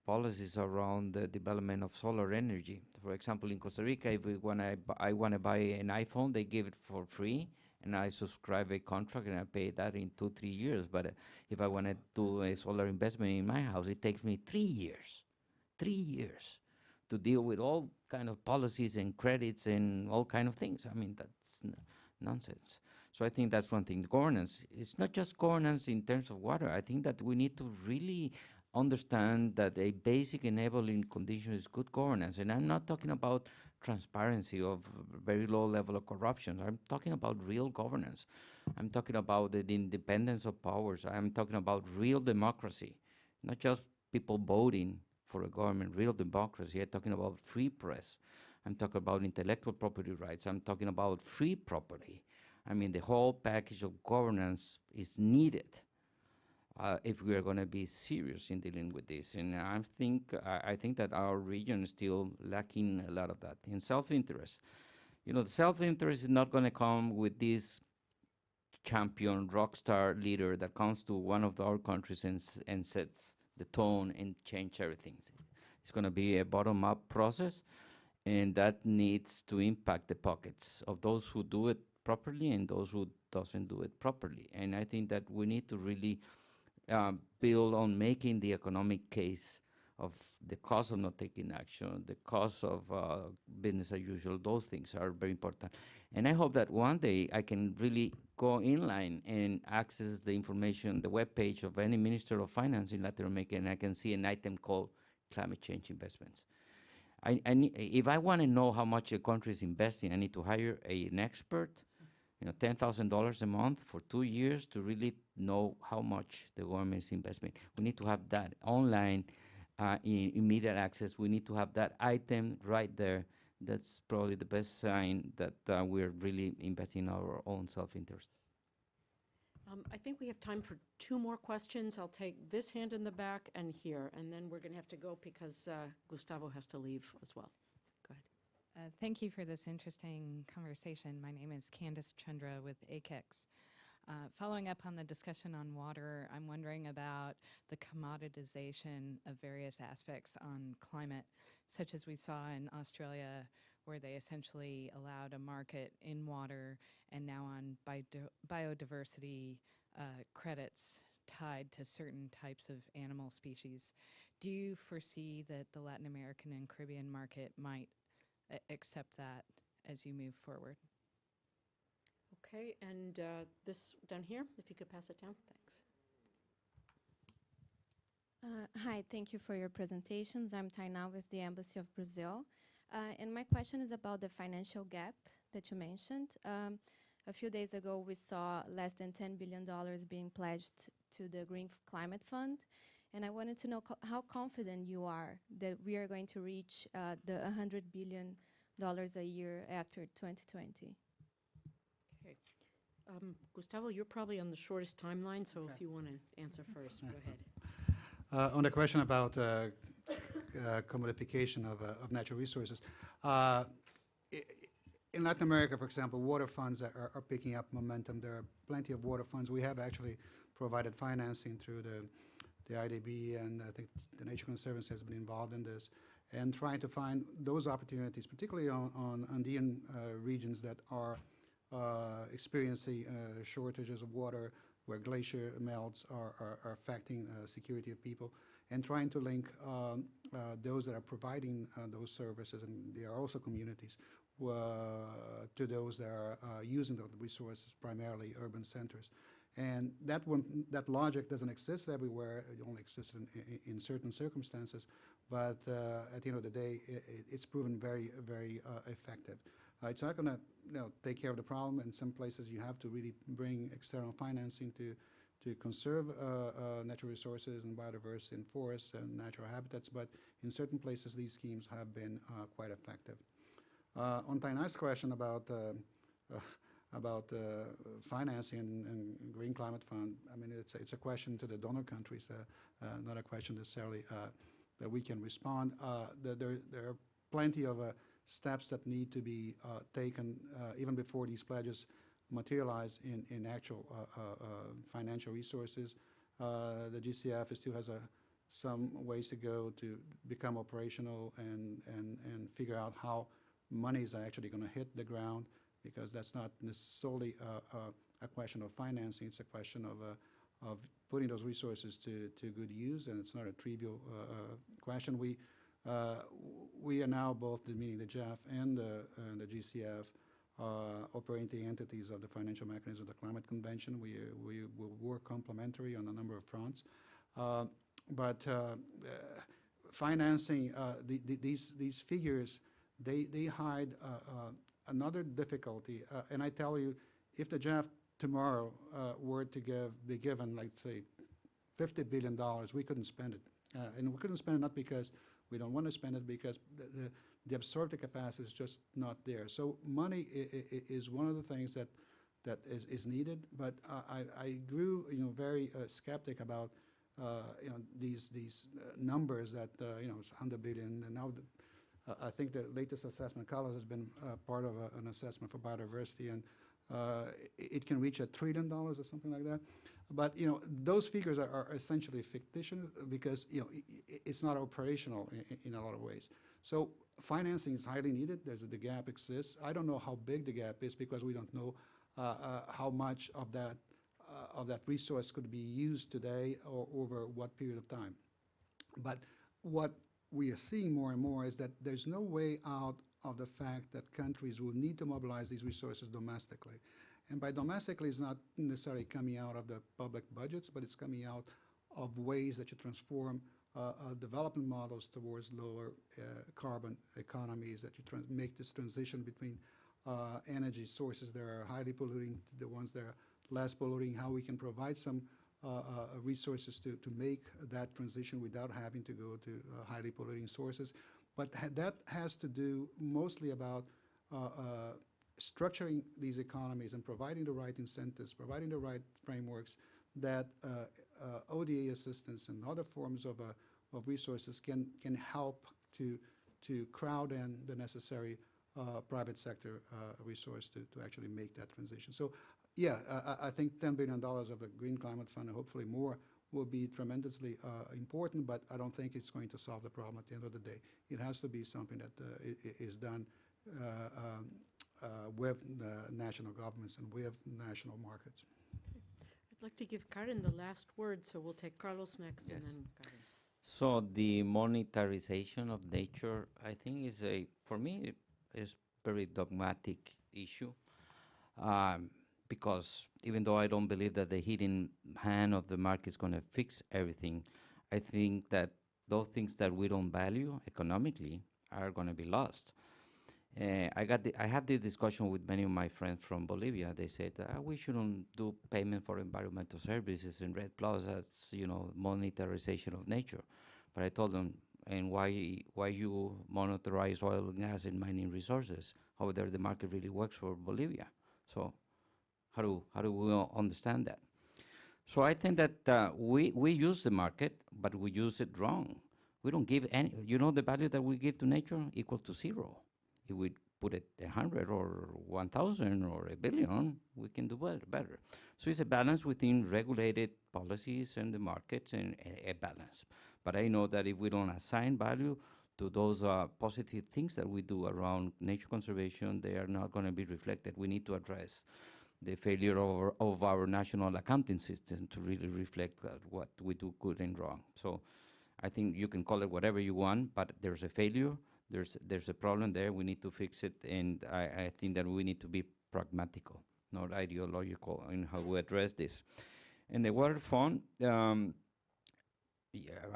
policies around the development of solar energy. For example, in Costa Rica, if I want to buy an iPhone, they give it for free, and I subscribe a contract and I pay that in 2-3 years. But if I want to do a solar investment in my house, it takes me 3 years. 3 years to deal with all kind of policies and credits and all kind of things. I mean, that's nonsense. So I think that's one thing. Governance, it's not just governance in terms of water. I think that we need to really understand that a basic enabling condition is good governance. And I'm not talking about transparency of very low level of corruption. I'm talking about real governance. I'm talking about the independence of powers. I'm talking about real democracy, not just people voting for a government, real democracy. I'm talking about free press. I'm talking about intellectual property rights. I'm talking about free property. I mean, the whole package of governance is needed if we are going to be serious in dealing with this. And I think that our region is still lacking a lot of that. In self-interest, the self-interest is not going to come with this champion rock star leader that comes to one of our countries and sets the tone and change everything. It's going to be a bottom-up process, and that needs to impact the pockets of those who do it properly and those who doesn't do it properly. And I think that we need to really build on making the economic case of the cost of not taking action, the cost of business as usual. Those things are very important. And I hope that one day I can really go inline and access the information, the webpage of any Minister of Finance in Latin America, and I can see an item called climate change investments. If I want to know how much a country is investing, I need to hire an expert, $10,000 a month for 2 years to really know how much the government is investing. We need to have that online, in immediate access. We need to have that item right there. That's probably the best sign that we're really investing in our own self-interest. I think we have time for 2 more questions. I'll take this hand in the back and here, and then we're going to have to go because Gustavo has to leave as well. Go ahead. Thank you for this interesting conversation. My name is Candace Chandra with ACEX. Following up on the discussion on water, I'm wondering about the commoditization of various aspects on climate, such as we saw in Australia, where they essentially allowed a market in water and now on biodiversity credits tied to certain types of animal species. Do you foresee that the Latin American and Caribbean market might accept that as you move forward? Okay, and this down here, if you could pass it down, thanks. Hi, thank you for your presentations. I'm Tainá with the Embassy of Brazil. And my question is about the financial gap that you mentioned. A few days ago, we saw less than $10 billion being pledged to the Green Climate Fund. And I wanted to know how confident you are that we are going to reach the $100 billion a year after 2020. Okay. Gustavo, you're probably on the shortest timeline, so if you want to answer first, go ahead. On the question about commodification of natural resources, in Latin America, for example, water funds are picking up momentum. There are plenty of water funds. We have actually provided financing through the IDB, and I think the Nature Conservancy has been involved in this, and trying to find those opportunities, particularly on Andean regions that are experiencing shortages of water, where glacier melts are affecting security of people, and trying to link those that are providing those services, and they are also communities, to those that are using the resources, primarily urban centers. And that logic doesn't exist everywhere. It only exists in certain circumstances. But at the end of the day, it's proven very, very effective. It's not going to take care of the problem. In some places, you have to really bring external financing to conserve natural resources and biodiversity in forests and natural habitats. But in certain places, these schemes have been quite effective. On Taina's question about financing and Green Climate Fund, I mean, it's a question to the donor countries, not a question necessarily that we can respond. There are plenty of steps that need to be taken even before these pledges materialize in actual financial resources. The GCF still has some ways to go to become operational and figure out how monies are actually going to hit the ground, because that's not necessarily a question of financing. It's a question of putting those resources to good use, and it's not a trivial question. We are now both, meaning the GEF and the GCF, operating entities of the financial mechanism of the Climate Convention. We will work complementary on a number of fronts. but financing, these figures, they hide another difficulty. And I tell you, if the draft tomorrow were to be given, like say, $50 billion, we couldn't spend it. And we couldn't spend it not because we don't want to spend it, because the absorptive capacity is just not there. So money is one of the things that is needed. But I grew, very skeptic about, these numbers that, it's 100 billion. And now I think the latest assessment, Carlos, has been part of an assessment for biodiversity, and it can reach $1 trillion or something like that. But those figures are essentially fictitious because it's not operational in a lot of ways. So financing is highly needed. The gap exists. I don't know how big the gap is because we don't know how much of that resource could be used today or over what period of time. But what we are seeing more and more is that there's no way out of the fact that countries will need to mobilize these resources domestically. And by domestically, it's not necessarily coming out of the public budgets, but it's coming out of ways that you transform development models towards lower carbon economies, that you make this transition between energy sources that are highly polluting to the ones that are less polluting, how we can provide some resources to make that transition without having to go to highly polluting sources. But that has to do mostly about structuring these economies and providing the right incentives, providing the right frameworks that ODA assistance and other forms of resources can help to crowd in the necessary private sector resource to actually make that transition. So yeah, I think $10 billion of the Green Climate Fund, and hopefully more, will be tremendously important, but I don't think it's going to solve the problem at the end of the day. It has to be something that is done with the national governments and with national markets. I'd like to give Karen the last word, so we'll take Carlos next. Yes. And then Karen. So the monetarization of nature, I think, for me, is very dogmatic issue. Because even though I don't believe that the hidden hand of the market is going to fix everything, I think that those things that we don't value economically are going to be lost. I had this discussion with many of my friends from Bolivia. They said we shouldn't do payment for environmental services in Red Plus. That's monetarization of nature. But I told them, and why you monetize oil and gas and mining resources? How there the market really works for Bolivia? So how do we understand that? So I think that we use the market, but we use it wrong. We don't give any. The value that we give to nature equal to zero. If we put it 100 or 1,000 or 1 billion, we can do better. So it's a balance within regulated policies and the markets, and a balance. But I know that if we don't assign value to those positive things that we do around nature conservation, they are not going to be reflected. We need to address the failure of our national accounting system to really reflect what we do good and wrong. So I think you can call it whatever you want, but there's a failure. There's a problem there. We need to fix it, and I think that we need to be pragmatical, not ideological, in how we address this. And the water fund, I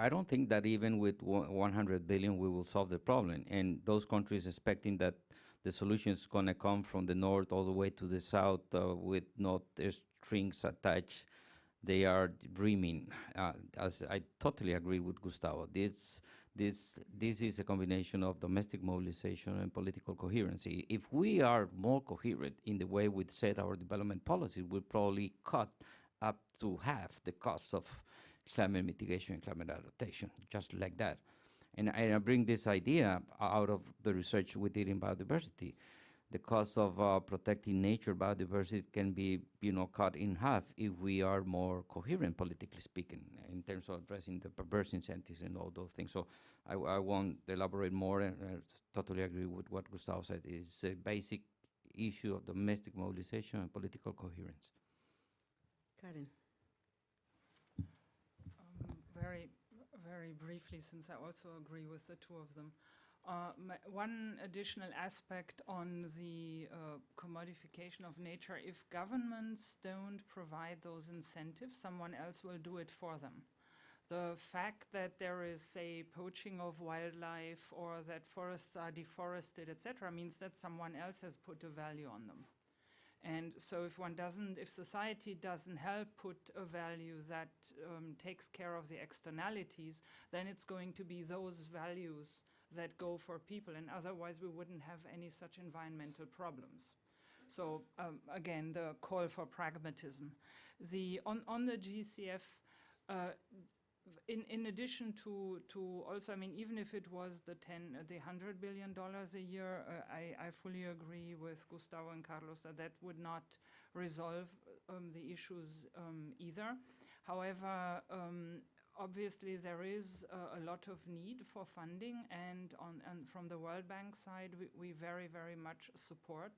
don't think that even with 100 billion we will solve the problem. And those countries expecting that the solution is going to come from the north all the way to the south with no strings attached, they are dreaming. As I totally agree with Gustavo. This is a combination of domestic mobilization and political coherency. If we are more coherent in the way we set our development policy, we'll probably cut up to half the cost of climate mitigation and climate adaptation, just like that. And I bring this idea out of the research we did in biodiversity. The cost of protecting nature, biodiversity can be, cut in half if we are more coherent, politically speaking, in terms of addressing the perverse incentives and all those things. So I won't elaborate more, and I totally agree with what Gustavo said. It's a basic issue of domestic mobilization and political coherence. Karen. Very briefly, since I also agree with the two of them. One additional aspect on the commodification of nature: if governments don't provide those incentives, someone else will do it for them. the fact that there is, say, poaching of wildlife or that forests are deforested, etc., means that someone else has put a value on them. And so if society doesn't help put a value that takes care of the externalities, then it's going to be those values that go for people, and otherwise we wouldn't have any such environmental problems. So again, the call for pragmatism. On the GCF, in addition to also, I mean, even if it was the $100 billion a year, I fully agree with Gustavo and Carlos that would not resolve the issues either. However, obviously there is a lot of need for funding, and from the World Bank side, we very, very much support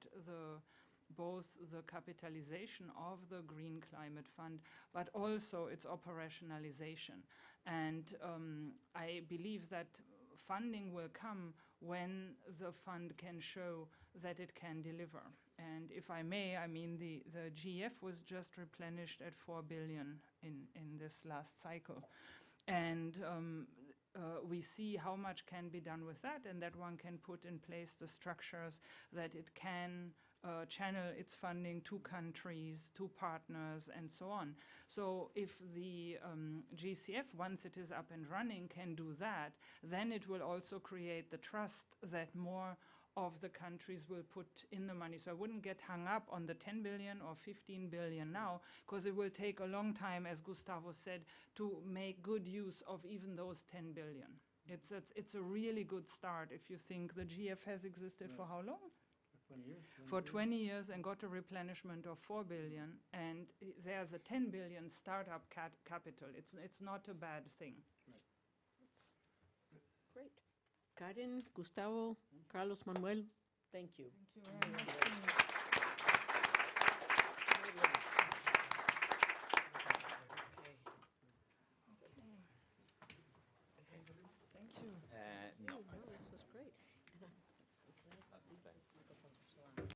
both the capitalization of the Green Climate Fund, but also its operationalization. And I believe that funding will come when the fund can show that it can deliver. And if I may, I mean, the GEF was just replenished at 4 billion in this last cycle. And we see how much can be done with that, and that one can put in place the structures that it can channel its funding to countries, to partners, and so on. So if the GCF, once it is up and running, can do that, then it will also create the trust that more of the countries will put in the money. So I wouldn't get hung up on the 10 billion or 15 billion now, because it will take a long time, as Gustavo said, to make good use of even those 10 billion. It's a really good start if you think the GF has existed for how long? 20 years. For 20 years, and got a replenishment of 4 billion, and there's a 10 billion startup capital. It's not a bad thing. Great. Karen, Gustavo, Carlos, Manuel, thank you. Thank you very much.